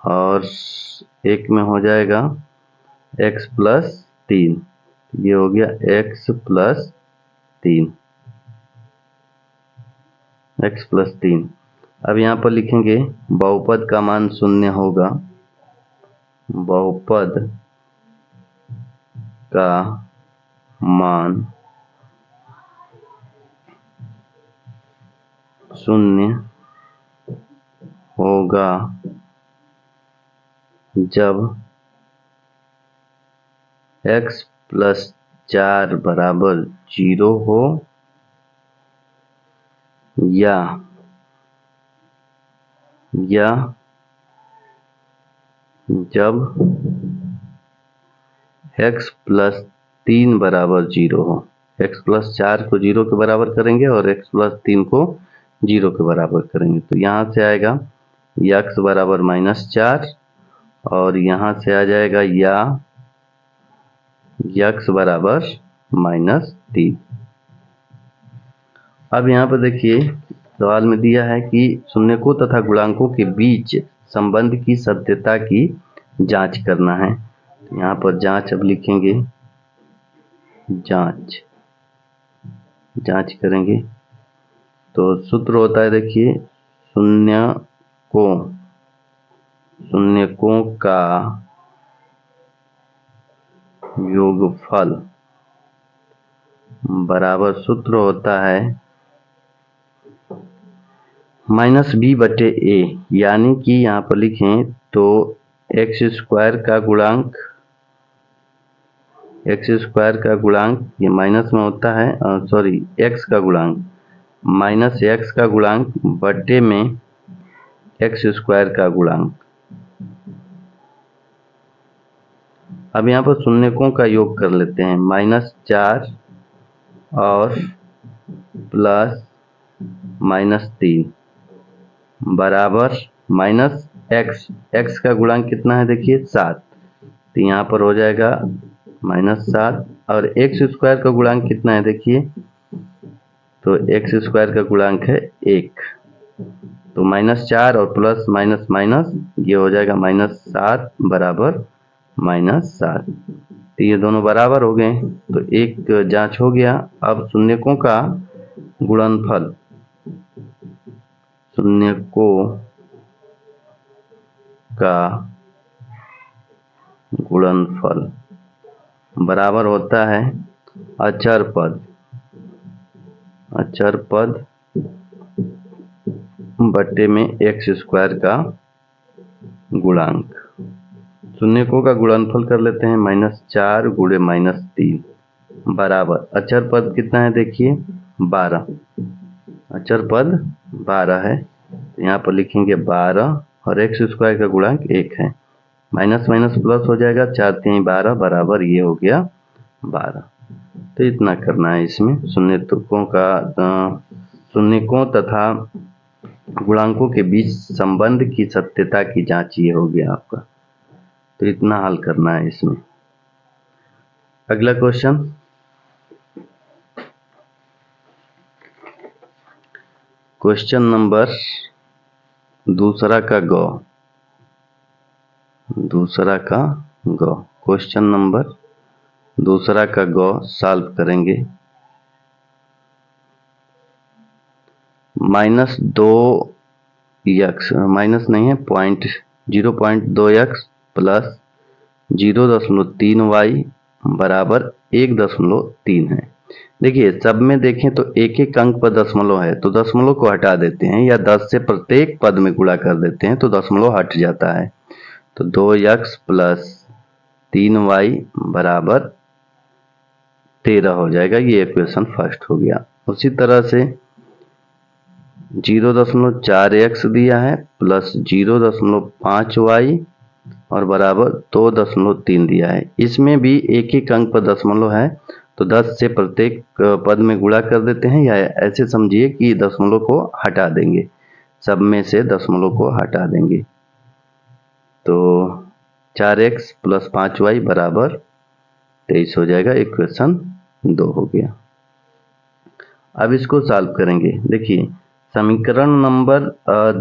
और एक में हो जाएगा x प्लस 3, ये हो गया x प्लस 3। x plus 3। अब यहाँ पर लिखेंगे बहुपद का मान 0 होगा, बहुपद का मान 0 होगा जब x प्लस 4 बराबर 0 हो या जब x प्लस 3 बराबर 0 हो। x प्लस 4 को 0 के बराबर करेंगे और x प्लस 3 को 0 के बराबर करेंगे, तो यहाँ से आएगा x बराबर -4 और यहाँ से आ जाएगा या x बराबर -3। अब यहाँ पर देखिए सवाल में दिया है कि शून्यकों तथा गुणांकों के बीच संबंध की सत्यता की जांच करना है। तो यहाँ पर जांच अब लिखेंगे, जांच करेंगे तो सूत्र होता है, देखिए शून्यकों का योगफल बराबर सूत्र होता है -b/a, यानी कि यहाँ पर लिखें तो x स्क्वायर का गुणांक ये माइनस में होता है, सॉरी x का गुणांक -x का गुणांक बटे में x स्क्वायर का गुणांक। अब यहाँ पर शून्यकों का योग कर लेते हैं, -4 और प्लस -3 बराबर -x का गुणांक कितना है, देखिए 7, तो यहाँ पर हो जाएगा -7 और x स्क्वायर का गुणांक कितना है, देखिए तो x स्क्वायर का गुणांक है 1, तो -4 और प्लस माइनस माइनस ये हो जाएगा -7 बराबर -7, तो ये दोनों बराबर हो गए, तो एक जांच हो गया। अब शून्यकों का गुणनफल, शून्यकों का गुणनफल बराबर होता है अचर पद बटे में x स्क्वायर का गुणांक। शून्यकों का गुणनफल कर लेते हैं, -4 गुणे -3 बराबर अचर पद कितना है, देखिए 12, अचर पद 12 है, तो यहाँ पर लिखेंगे 12 और x स्क्वायर का गुणांक 1 है, माइनस माइनस प्लस हो जाएगा, 4 3 12 बराबर ये हो गया 12। तो इतना करना है इसमें, शून्यकों तथा गुणांकों के बीच संबंध की सत्यता की जांच ये हो गया आपका, तो इतना हल करना है इसमें। अगला क्वेश्चन, क्वेश्चन नंबर दूसरा का क्वेश्चन नंबर दूसरा का सॉल्व करेंगे। -2x माइनस नहीं है, 0.2x प्लस 0.3y बराबर 1.3 है। देखिए सब में देखें तो एक एक अंक पर दशमलव है, तो दशमलव को हटा देते हैं या 10 से प्रत्येक पद में गुणा कर देते हैं तो दशमलव हट जाता है, तो 2x प्लस 3y बराबर 13 हो जाएगा, ये इक्वेशन फर्स्ट हो गया। उसी तरह से 0.4x दिया है प्लस 0.5y और बराबर 2.3 दिया है, इसमें भी एक एक अंक पर दशमलव है, तो 10 से प्रत्येक पद में गुणा कर देते हैं या ऐसे समझिए कि दशमलव को हटा देंगे, सब में से दशमलव को हटा देंगे, तो 4x प्लस 5y बराबर 23 हो जाएगा, इक्वेशन 2 हो गया। अब इसको सॉल्व करेंगे। देखिए समीकरण नंबर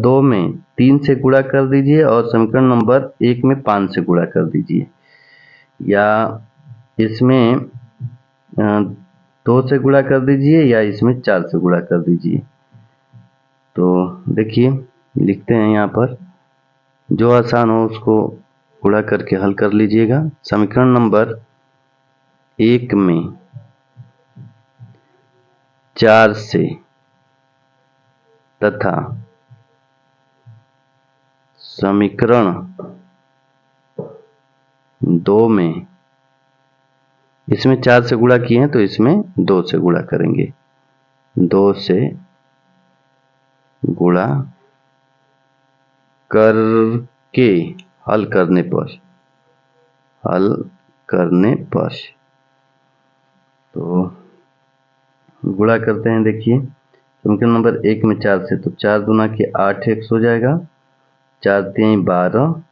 2 में 3 से गुणा कर दीजिए और समीकरण नंबर 1 में 5 से गुणा कर दीजिए, या इसमें 2 से गुणा कर दीजिए या इसमें 4 से गुणा कर दीजिए। तो देखिए लिखते हैं यहाँ पर, जो आसान हो उसको गुणा करके हल कर लीजिएगा। समीकरण नंबर 1 में 4 से तथा समीकरण 2 में, इसमें 4 से गुणा किए हैं तो इसमें 2 से गुणा करेंगे। 2 से गुणा करके हल करने पर तो गुणा करते हैं। देखिए समीकरण नंबर 1 में 4 से, तो 4 दूना के 8x हो जाएगा, 4 3 12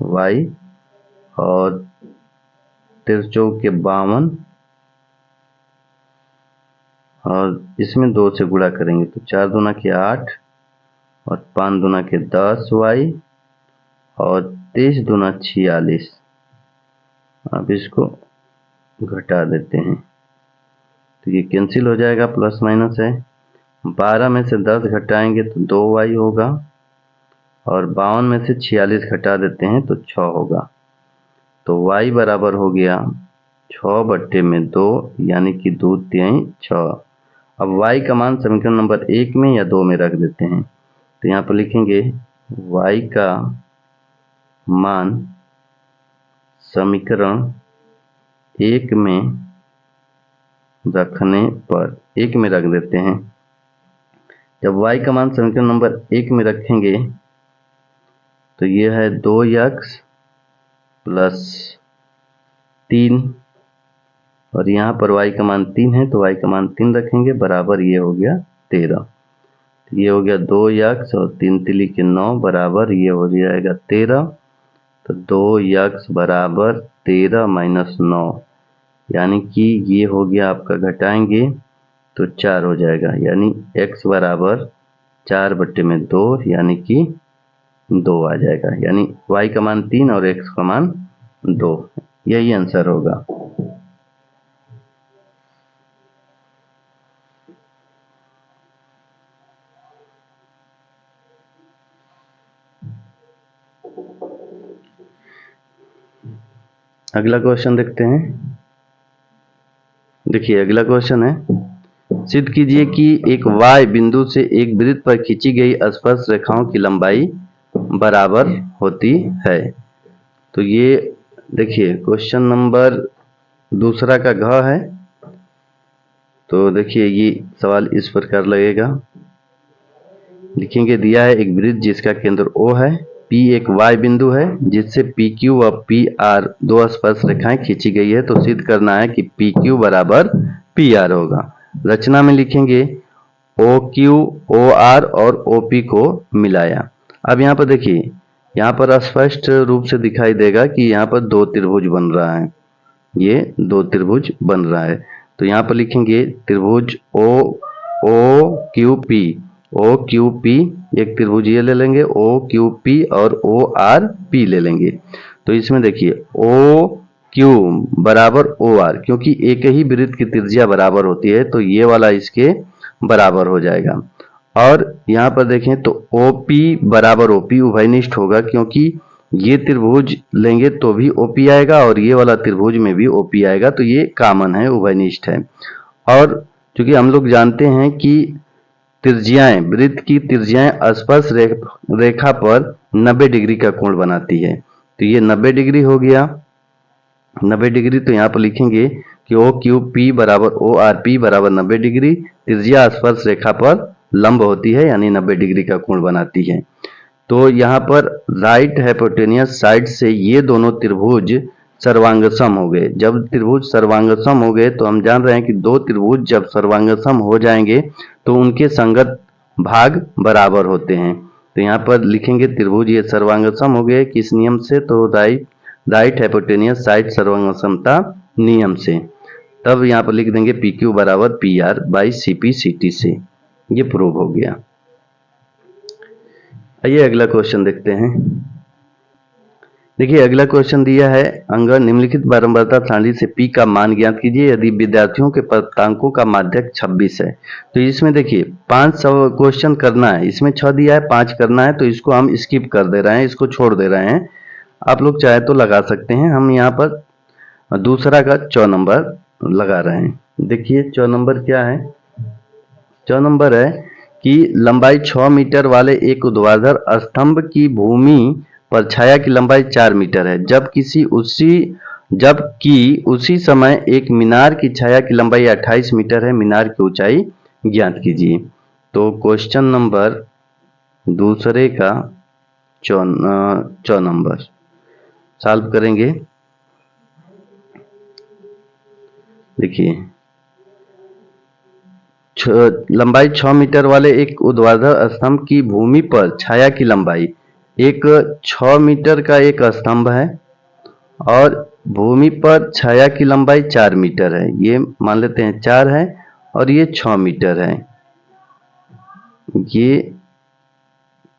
y और 13 चौक के 52 और इसमें 2 से गुणा करेंगे तो 4 दूना के 8 और 5 दूना के 10 y और 23 दूना 46। अब इसको घटा देते हैं तो ये कैंसिल हो जाएगा, प्लस माइनस है। 12 में से 10 घटाएंगे तो 2y होगा और 52 में से 46 घटा देते हैं तो 6 होगा। तो y बराबर हो गया 6/2 यानी कि 2 तिहाई 6। अब y का मान समीकरण नंबर 1 में या 2 में रख देते हैं। तो यहाँ पर लिखेंगे y का मान समीकरण 1 में रखने पर, 1 में रख देते हैं। जब y का मान समीकरण नंबर 1 में रखेंगे तो ये है 2x प्लस 3 और यहाँ पर y का मान 3 है तो y का मान 3 रखेंगे, बराबर ये हो गया 13। ये हो गया 2x और 3 तिली के 9 बराबर ये हो जाएगा 13। तो 2x बराबर 13 माइनस 9 यानी कि ये हो गया आपका, घटाएंगे तो 4 हो जाएगा, यानी x बराबर 4/2 यानी कि 2 आ जाएगा। यानी y का मान 3 और x का मान 2, यही आंसर होगा। अगला क्वेश्चन देखते हैं। देखिए अगला क्वेश्चन है, सिद्ध कीजिए कि एक y बिंदु से एक वृत्त पर खींची गई स्पर्श रेखाओं की लंबाई बराबर होती है। तो ये देखिए क्वेश्चन नंबर दूसरा का घ है। तो देखिए ये सवाल इस प्रकार लगेगा, लिखेंगे दिया है एक वृत्त जिसका केंद्र O है, P एक y बिंदु है जिससे PQ व PR दो स्पर्श रेखाएं खींची गई है। तो सिद्ध करना है कि PQ बराबर PR होगा। रचना में लिखेंगे OQ, OR और OP को मिलाया। अब यहाँ पर देखिए, यहाँ पर स्पष्ट रूप से दिखाई देगा कि यहाँ पर दो त्रिभुज बन रहा है, ये दो त्रिभुज बन रहा है। तो यहाँ पर लिखेंगे त्रिभुज OQP, OQP एक त्रिभुज ये ले लेंगे, OQP और ORP ले लेंगे। तो इसमें देखिए OQ बराबर OR, क्योंकि एक ही वृत्त की त्रिज्या बराबर होती है तो ये वाला इसके बराबर हो जाएगा। और यहाँ पर देखें तो OP बराबर OP उभयनिष्ठ होगा, क्योंकि ये त्रिभुज लेंगे तो भी OP आएगा और ये वाला त्रिभुज में भी OP आएगा, तो ये कॉमन है, उभयनिष्ठ है। और चूंकि हम लोग जानते हैं कि त्रिज्याएं, वृत्त की त्रिज्याएं स्पर्श रेखा पर 90 डिग्री का कोण बनाती है, तो ये 90 डिग्री हो गया, 90 डिग्री। तो यहाँ पर लिखेंगे कि OQP बराबर ORP बराबर 90 डिग्री, त्रिज्या स्पर्श रेखा पर लंब होती है यानी 90 डिग्री का कोण बनाती है। तो यहाँ पर राइट हाइपोटेनियस साइड से ये दोनों त्रिभुज सर्वांगसम हो गए। जब त्रिभुज सर्वांगसम हो गए तो हम जान रहे हैं कि दो त्रिभुज जब सर्वांगसम हो जाएंगे तो उनके संगत भाग बराबर होते हैं। तो यहाँ पर लिखेंगे त्रिभुज ये सर्वांगसम हो गए, किस नियम से? तो राइट हाइपोटेनियस साइड सर्वांगसमता नियम से। तब यहाँ पर लिख देंगे PQ बराबर PR बाई CP CT से, ये प्रूव हो गया। आइए अगला क्वेश्चन देखते हैं। देखिए अगला क्वेश्चन दिया है, अंग निम्नलिखित बारंबारता सारणी से P का मान ज्ञात कीजिए यदि विद्यार्थियों के प्राप्तांकों का माध्यक 26 है। तो इसमें देखिए 5 क्वेश्चन करना है, इसमें 6 दिया है, 5 करना है, तो इसको हम स्किप कर दे रहे हैं, इसको छोड़ दे रहे हैं। आप लोग चाहे तो लगा सकते हैं, हम यहाँ पर दूसरा का 4 नंबर लगा रहे हैं। देखिए 4 नंबर क्या है, 4 नंबर है कि लंबाई 6 मीटर वाले एक ऊर्ध्वाधर स्तंभ की भूमि पर छाया की लंबाई 4 मीटर है, जबकि उसी समय एक मीनार की छाया की लंबाई 28 मीटर है, मीनार की ऊंचाई ज्ञात कीजिए। तो क्वेश्चन नंबर दूसरे का 4 नंबर सॉल्व करेंगे। देखिए लंबाई 6 मीटर वाले एक ऊर्ध्वाधर स्तंभ की भूमि पर छाया की लंबाई, एक 6 मीटर का एक स्तंभ है और भूमि पर छाया की लंबाई 4 मीटर है, ये मान लेते हैं 4 है और ये 6 मीटर है। ये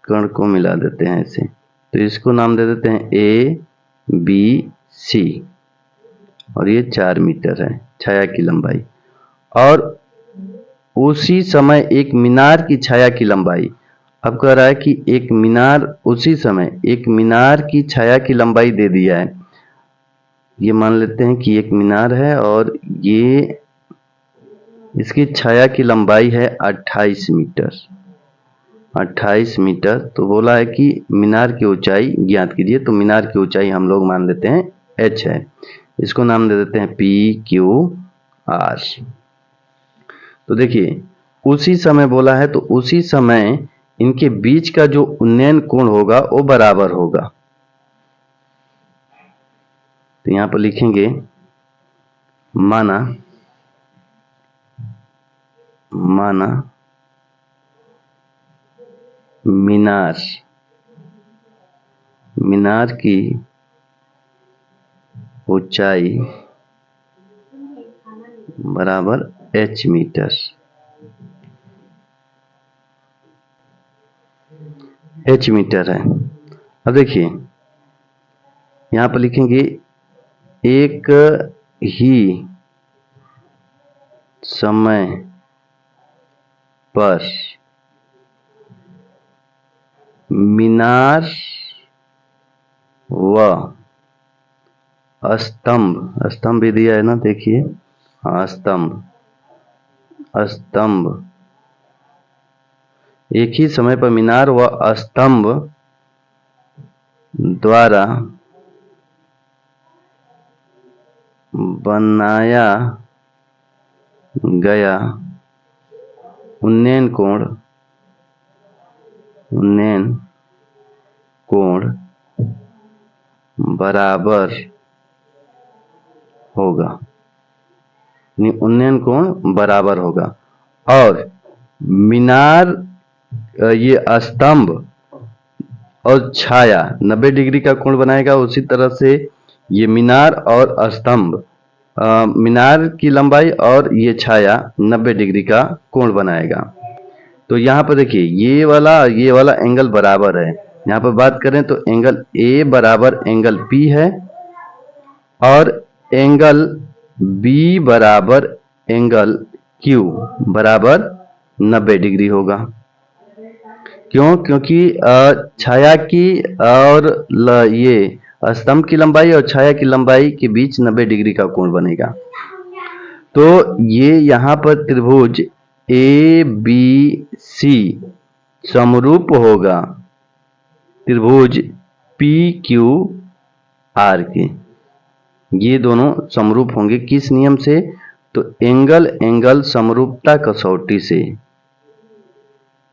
कण को मिला देते हैं ऐसे, तो इसको नाम दे देते हैं ए बी सी और ये 4 मीटर है छाया की लंबाई। और उसी समय एक मीनार की छाया की लंबाई, अब कह रहा है कि एक मीनार, उसी समय एक मीनार की छाया की लंबाई दे दिया है। ये मान लेते हैं कि एक मीनार है और ये इसकी छाया की लंबाई है 28 मीटर, 28 मीटर। तो बोला है कि मीनार की ऊंचाई ज्ञात कीजिए, तो मीनार की ऊंचाई हम लोग मान लेते हैं h है, इसको नाम दे देते हैं PQR। तो देखिए उसी समय बोला है, तो उसी समय इनके बीच का जो उन्नयन कोण होगा वो बराबर होगा। तो यहां पर लिखेंगे माना मीनार की ऊंचाई बराबर h मीटर, h मीटर है। अब देखिए यहां पर लिखेंगे एक ही समय पर मीनार व स्तंभ भी दिया है ना, देखिए हाँ स्तंभ एक ही समय पर मीनार व स्तंभ द्वारा बनाया गया उन्नयन कोण बराबर होगा, उन्नयन कोण बराबर होगा। और मीनार, ये स्तंभ और छाया 90 डिग्री का कोण बनाएगा, उसी तरह से ये मीनार और स्तंभ, मीनार की लंबाई और ये छाया 90 डिग्री का कोण बनाएगा। तो यहाँ पर देखिए ये वाला एंगल बराबर है। यहाँ पर बात करें तो एंगल ए बराबर एंगल पी है और एंगल बी बराबर एंगल क्यू बराबर 90 डिग्री होगा। क्यों? क्योंकि छाया की और ये स्तंभ की लंबाई और छाया की लंबाई के बीच 90 डिग्री का कोण बनेगा। तो ये यहाँ पर त्रिभुज ए बी सी समरूप होगा त्रिभुज पी क्यू आर के, ये दोनों समरूप होंगे किस नियम से? तो एंगल समरूपता कसौटी से,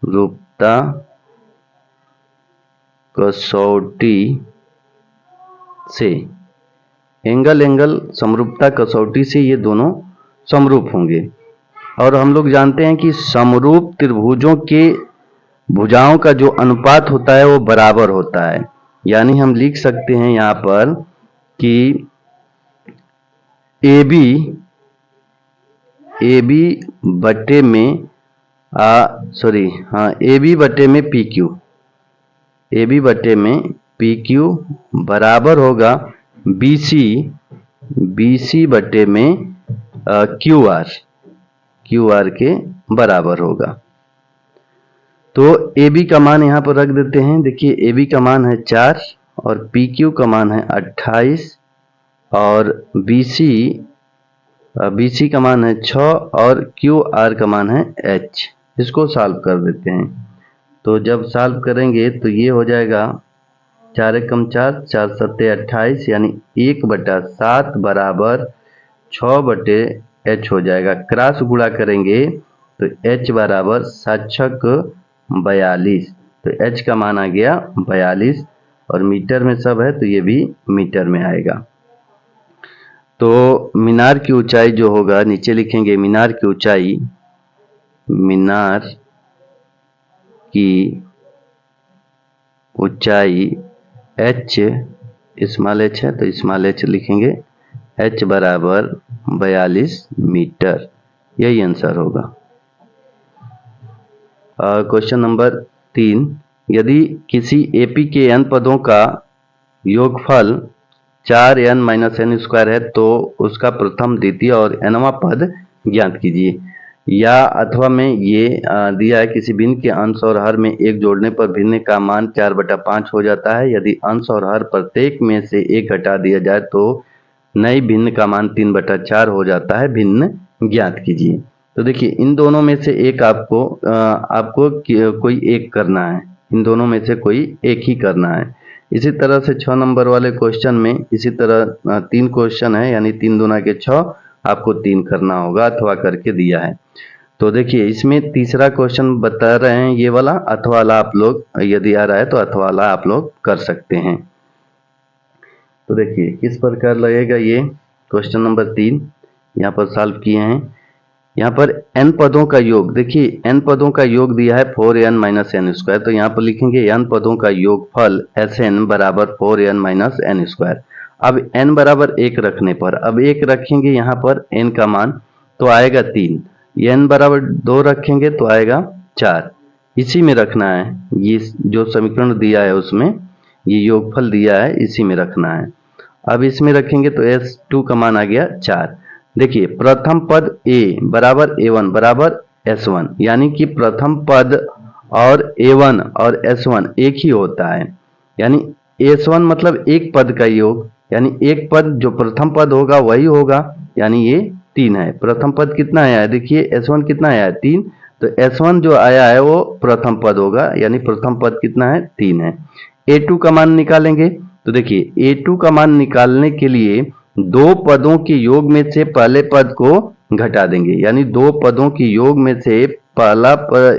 रूपता कसौटी से, एंगल समरूपता कसौटी से ये दोनों समरूप होंगे। और हम लोग जानते हैं कि समरूप त्रिभुजों के भुजाओं का जो अनुपात होता है वो बराबर होता है। यानी हम लिख सकते हैं यहाँ पर कि ए बी बटे में ए बी बटे में पी क्यू, ए बी बटे में पी क्यू बराबर होगा BC बटे में क्यू आर के बराबर होगा। तो AB का मान यहाँ पर रख देते हैं। देखिए AB का मान है 4 और PQ का मान है 28 और BC का मान है 6 और QR का मान है H। इसको सॉल्व कर देते हैं। तो जब सॉल्व करेंगे तो ये हो जाएगा 4 एकम 4, 4 सत्ते 28 यानी 1/7 बराबर 6/H हो जाएगा। क्रॉस गुणा करेंगे तो H बराबर 7 छक 42, तो H का मान आ गया 42 और मीटर में सब है तो ये भी मीटर में आएगा। तो मीनार की ऊंचाई जो होगा नीचे लिखेंगे मीनार की ऊंचाई H स्मॉल h है तो स्मॉल h लिखेंगे, H बराबर 42 मीटर। यही आंसर होगा। क्वेश्चन नंबर 3, यदि किसी AP के n पदों का योगफल 4n-n² है तो उसका प्रथम, द्वितीय और nवां पद ज्ञात कीजिए। या अथवा में ये दिया है किसी भिन्न के अंश और हर में एक जोड़ने पर भिन्न का मान 4/5 हो जाता है। यदि अंश और हर प्रत्येक में से एक घटा दिया जाए तो नई भिन्न का मान 3/4 हो जाता है। भिन्न ज्ञात कीजिए। तो देखिए इन दोनों में से एक आपको कोई एक करना है। इन दोनों में से कोई एक ही करना है। इसी तरह से 6 नंबर वाले क्वेश्चन में इसी तरह 3 क्वेश्चन है यानी 3 दूना के 6, आपको 3 करना होगा अथवा करके दिया है। तो देखिए इसमें तीसरा क्वेश्चन बता रहे हैं ये वाला अथवा वाला, आप लोग यदि आ रहा है तो अथवा वाला आप लोग कर सकते हैं। तो देखिए किस प्रकार लगेगा ये क्वेश्चन नंबर 3 यहाँ पर सॉल्व किए हैं। यहाँ पर n पदों का योग, देखिए n पदों का योग दिया है 4n-n², तो यहाँ पर लिखेंगे n पदों का योगफल Sn बराबर 4n-n²। अब n बराबर 1 रखने पर, अब 1 रखेंगे यहाँ पर n का मान तो आएगा 3, n बराबर 2 रखेंगे तो आएगा 4। इसी में रखना है, ये जो समीकरण दिया है उसमें ये योगफल दिया है, इसी में रखना है। अब इसमें रखेंगे तो S2 का मान आ गया 4। देखिए प्रथम पद A बराबर A1 बराबर S1, यानी कि प्रथम पद और A1 और S1 एक ही होता है। यानी S1 मतलब एक पद का योग, यानी एक पद जो प्रथम पद होगा वही होगा, यानी ये 3 है। प्रथम पद कितना आया है, देखिए S1 कितना आया है 3, तो S1 जो आया है वो प्रथम पद होगा, यानी प्रथम पद कितना है 3 है। A2 का मान निकालेंगे तो देखिए A2 का मान निकालने के लिए दो पदों के योग में से पहले पद को घटा देंगे, यानी दो पदों के योग में से पहला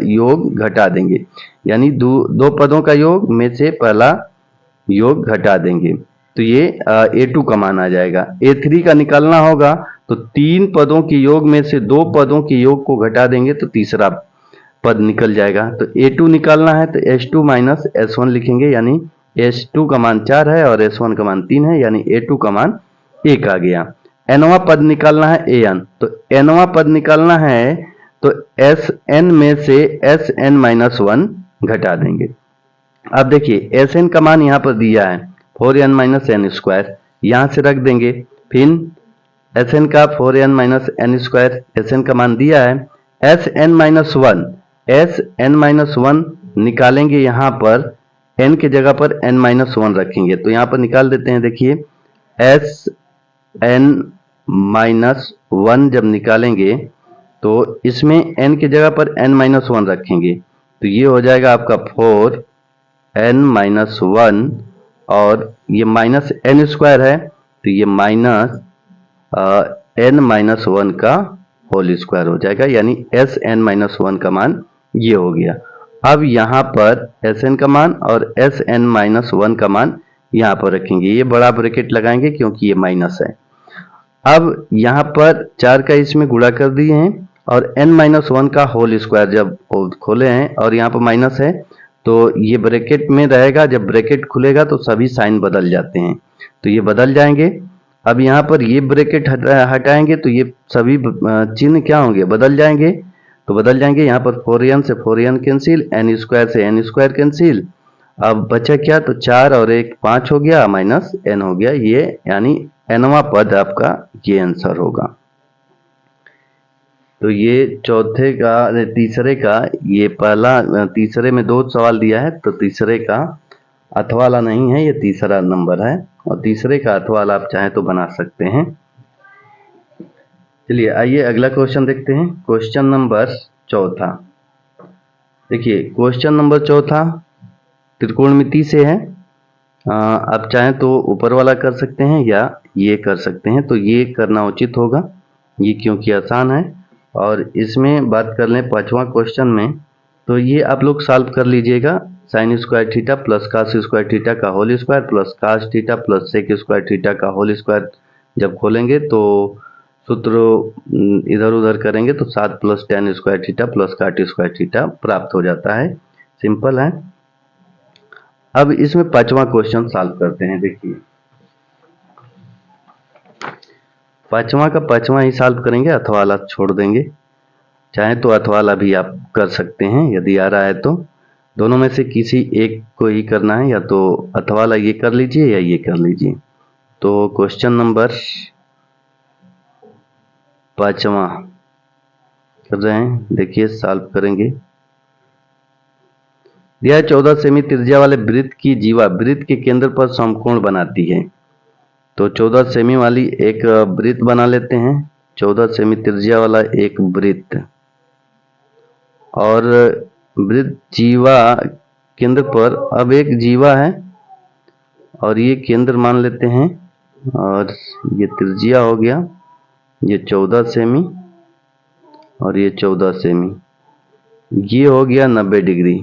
योग घटा देंगे, यानी दो पदों का योग में से पहला योग घटा देंगे तो ये A2 का मान आ जाएगा। A3 का निकालना होगा तो 3 पदों के योग में से 2 पदों के योग को घटा देंगे तो तीसरा पद निकल जाएगा। तो A2 निकालना है तो S2 माइनस S1 लिखेंगे, यानी S2 का मान 4 है और S1 का मान 3 है, यानी A2 का मान 1 आ गया। nवां पद निकालना है an, तो nवां पद निकालना है तो Sn में से Sn-1 घटा देंगे। अब देखिए Sn का मान यहाँ पर दिया है 4n-n², यहाँ से रख देंगे। फिर Sn का 4n-n², Sn का मान दिया है। Sn-1 निकालेंगे, यहाँ पर n के जगह पर n-1 रखेंगे तो यहाँ पर निकाल देते हैं। देखिए Sn-1 जब निकालेंगे तो इसमें n की जगह पर n-1 रखेंगे तो ये हो जाएगा आपका 4n-1 और ये माइनस n² है तो ये माइनस n-1 का होल स्क्वायर हो जाएगा, यानी Sn-1 का मान ये हो गया। अब यहाँ पर Sn का मान और Sn-1 का मान यहाँ पर रखेंगे, ये बड़ा ब्रैकेट लगाएंगे क्योंकि ये माइनस है। अब यहाँ पर 4 का इसमें गुणा कर दिए हैं और n-1 का होल स्क्वायर जब खोले हैं और यहाँ पर माइनस है तो ये ब्रैकेट में रहेगा। जब ब्रैकेट खुलेगा तो सभी साइन बदल जाते हैं तो ये बदल जाएंगे। अब यहाँ पर ये ब्रैकेट हटाएंगे तो ये सभी चिन्ह क्या होंगे, बदल जाएंगे। तो बदल जाएंगे, यहाँ पर 4n से 4n कैंसिल, n² से n² कैंसिल अब बचा क्या, तो 4 और 1 5 हो गया, माइनस n हो गया, ये यानी nवां पद आपका ये आंसर होगा। तो ये चौथे का तीसरे का ये पहला, तीसरे में 2 सवाल दिया है, तो तीसरे का अथवाला नहीं है, ये तीसरा नंबर है, और तीसरे का अथवाला आप चाहें तो बना सकते हैं। चलिए आइए अगला क्वेश्चन देखते हैं। क्वेश्चन नंबर चौथा, देखिए क्वेश्चन नंबर चौथा त्रिकोणमिति से है। आप चाहें तो ऊपर वाला कर सकते हैं या ये कर सकते हैं, तो ये करना उचित होगा, ये क्योंकि आसान है। और इसमें बात कर लें पांचवा क्वेश्चन में, तो ये आप लोग सॉल्व कर लीजिएगा। Sine square theta plus cos square theta का whole square plus cos theta plus sec square theta का होल स्क्वायर जब खोलेंगे तो सूत्र इधर उधर करेंगे तो 7 plus tan square theta plus cot square theta प्राप्त हो जाता है। सिंपल है। अब इसमें पांचवा क्वेश्चन सॉल्व करते हैं। देखिए पांचवा का पांचवा ही सॉल्व करेंगे, अथवाला छोड़ देंगे। चाहे तो अथवाला भी आप कर सकते हैं यदि आ रहा है तो, दोनों में से किसी एक को ही करना है, या तो अथवाला ये कर लीजिए या ये कर लीजिए। तो क्वेश्चन नंबर पांचवा कर रहे हैं, देखिए सॉल्व करेंगे। दिया है 14 सेमी त्रिज्या वाले वृत्त की जीवा वृत्त के केंद्र पर समकोण बनाती है। तो 14 सेमी वाली एक वृत्त बना लेते हैं, 14 सेमी त्रिज्या वाला एक वृत्त, और वृत्त जीवा केंद्र पर, अब एक जीवा है और ये केंद्र मान लेते हैं, और ये त्रिज्या हो गया, ये 14 सेमी और ये 14 सेमी, ये हो गया 90 डिग्री।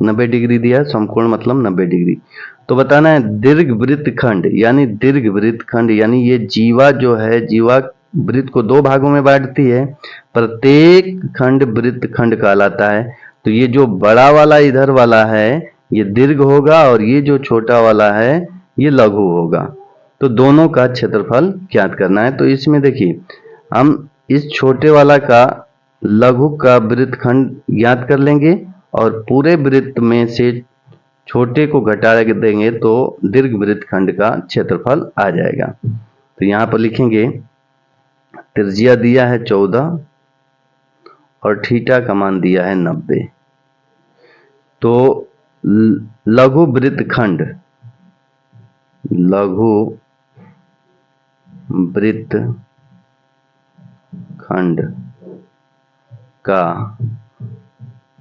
90 डिग्री दिया है, समकोण मतलब 90 डिग्री। तो बताना है दीर्घ वृत्त खंड, यानी दीर्घ वृत्त खंड, यानी ये जीवा जो है, जीवा वृत्त को 2 भागों में बांटती है, प्रत्येक खंड वृत्त खंड कहलाता है। तो ये जो बड़ा वाला इधर वाला है ये दीर्घ होगा, और ये जो छोटा वाला है ये लघु होगा। तो दोनों का क्षेत्रफल ज्ञात करना है। तो इसमें देखिए हम इस छोटे वाला का लघु का वृत्त खंड ज्ञात कर लेंगे, और पूरे वृत्त में से छोटे को घटा देंगे तो दीर्घ वृत्त खंड का क्षेत्रफल आ जाएगा। तो यहां पर लिखेंगे त्रिज्या दिया है 14 और थीटा का मान दिया है 90। तो लघु वृत्त खंड, लघु वृत्त खंड का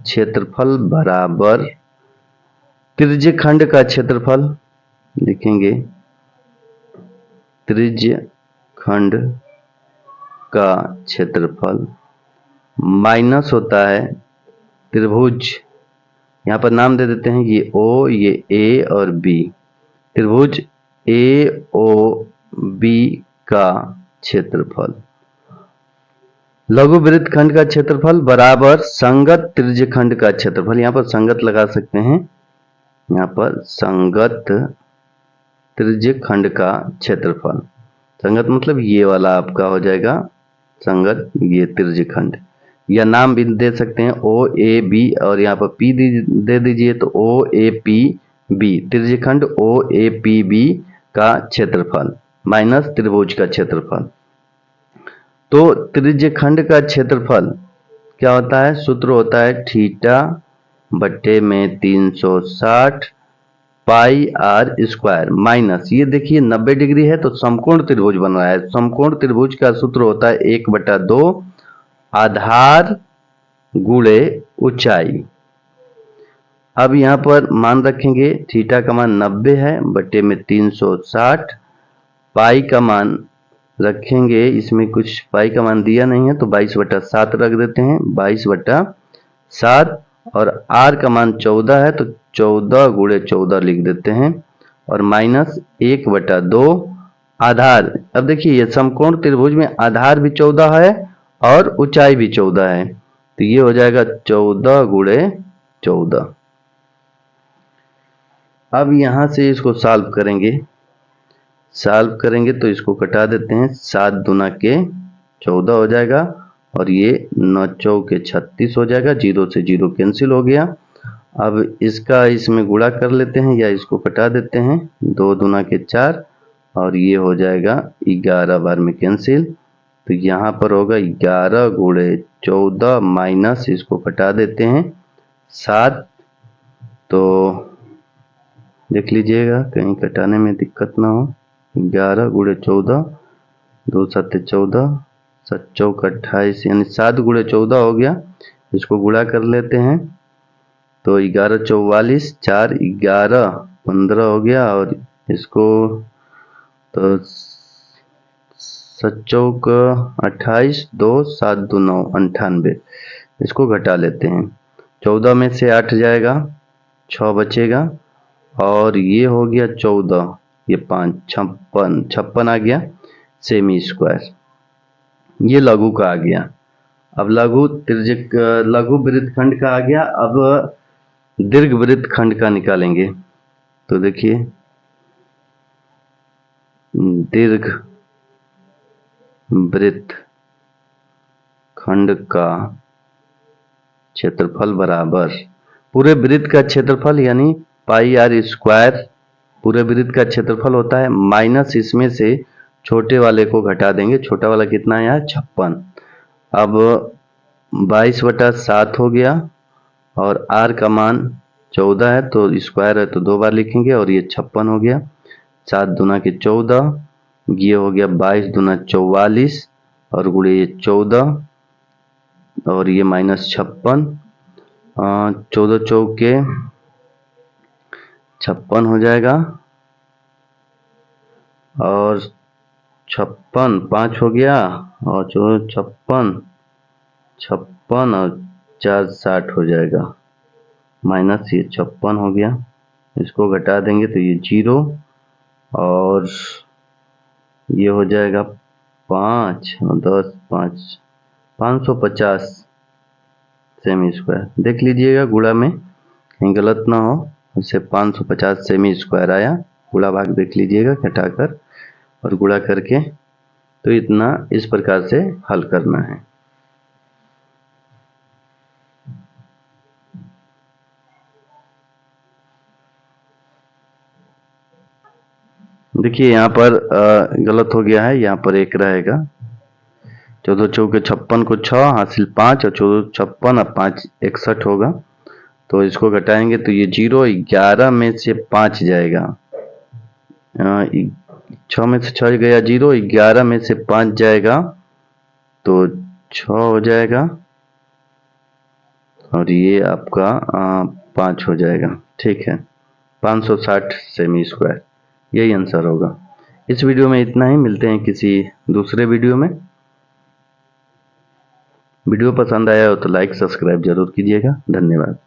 क्षेत्रफल बराबर त्रिज्य खंड का क्षेत्रफल, लिखेंगे त्रिज्य खंड का क्षेत्रफल माइनस होता है त्रिभुज, यहाँ पर नाम दे देते हैं, ये ओ, ये ए और बी, त्रिभुज ए ओ बी का क्षेत्रफल, लघु वृत्त खंड का क्षेत्रफल बराबर संगत त्रिज्य खंड का क्षेत्रफल। यहाँ पर संगत लगा सकते हैं, यहाँ पर संगत त्रिज्य खंड का क्षेत्रफल, संगत मतलब ये वाला आपका हो जाएगा संगत, ये त्रिज्य खंड, या नाम भी दे सकते हैं ओ ए बी, और यहाँ पर पी दे दीजिए, तो ओ ए पी बी, त्रिज्य खंड ओ ए पी बी का क्षेत्रफल माइनस त्रिभुज का क्षेत्रफल। तो त्रिज्य खंड का क्षेत्रफल क्या होता है, सूत्र होता है थीटा बट्टे में 360 पाई आर स्क्वायर माइनस, ये देखिए 90 डिग्री है तो समकोण त्रिभुज बन रहा है। समकोण त्रिभुज का सूत्र होता है 1/2 आधार गुणे ऊंचाई। अब यहाँ पर मान रखेंगे थीटा का मान 90 है, बट्टे में 360, पाई का मान रखेंगे, इसमें कुछ पाई का मान दिया नहीं है तो 22/7 रख देते हैं, 22/7, और आर का मान 14 है तो 14 गुणे 14 लिख देते हैं, और माइनस 1/2 आधार। अब देखिए ये समकोण त्रिभुज में आधार भी 14 है और ऊंचाई भी 14 है, तो ये हो जाएगा 14 गुणे 14। अब यहां से इसको सॉल्व करेंगे, सॉल्व करेंगे तो इसको कटा देते हैं, 7 दूना के 14 हो जाएगा, और ये 9 चौके 36 हो जाएगा, 0 से 0 कैंसिल हो गया। अब इसका इसमें गुणा कर लेते हैं या इसको कटा देते हैं। 2 दूना के 4 और ये हो जाएगा 11 बार में कैंसिल। तो यहाँ पर होगा 11 गुणे 14 माइनस इसको कटा देते हैं 7। तो देख लीजिएगा कहीं कटाने में दिक्कत ना हो। 11 गुणे 14, 2 7 14, 7 चौक 28 यानी 7 गुणे 14 हो गया। इसको गुणा कर लेते हैं तो 11 44, 4 11 15 हो गया। और इसको तो 7 चौक 28, 2 7 2 9 98। इसको घटा लेते हैं। 14 में से 8 जाएगा, 6 बचेगा और ये हो गया 14, ये 5 56 56 आ गया सेमी स्क्वायर। ये लघु का आ गया। अब लघु त्रिज्यक लघु वृत्तखंड का आ गया। अब दीर्घ वृत्तखंड का निकालेंगे। तो देखिए दीर्घ वृत्तखंड का क्षेत्रफल बराबर पूरे वृत्त का क्षेत्रफल यानी पाई आर स्क्वायर पूरे वृत्त का क्षेत्रफल होता है, माइनस इसमें से छोटे वाले को घटा देंगे। छोटा वाला कितना है यहाँ 56। अब 22/7 हो गया और आर का मान 14 है तो स्क्वायर है तो 2 बार लिखेंगे और ये 56 हो गया। 7 दूना के 14, ये हो गया 22 दूना 44 और गुणे ये 14 और ये माइनस 56। 14 चौके 56 हो जाएगा और 56 5 हो गया और 56 56 और 4 60 हो जाएगा। माइनस ये 56 हो गया। इसको घटा देंगे तो ये 0 और ये हो जाएगा 5 और 10 5 550 सेमी स्क्वायर। देख लीजिएगा गुणा में कहीं गलत ना हो। इससे 550 सेमी स्क्वायर आया। गुणा भाग देख लीजिएगा घटाकर और गुणा करके। तो इतना इस प्रकार से हल करना है। देखिए यहाँ पर गलत हो गया है, यहाँ पर 1 रहेगा। 14 चौके 56 को 6 हासिल 5 और 14 56 और 5 61 होगा। तो इसको घटाएंगे तो ये 0 11 में से 5 जाएगा। 6 में से 6 गया 0, 11 में से 5 जाएगा तो 6 हो जाएगा और ये आपका 5 हो जाएगा। ठीक है, 560 सेमी स्क्वायर यही आंसर होगा। इस वीडियो में इतना ही। मिलते हैं किसी दूसरे वीडियो में। वीडियो पसंद आया हो तो लाइक सब्सक्राइब जरूर कीजिएगा। धन्यवाद।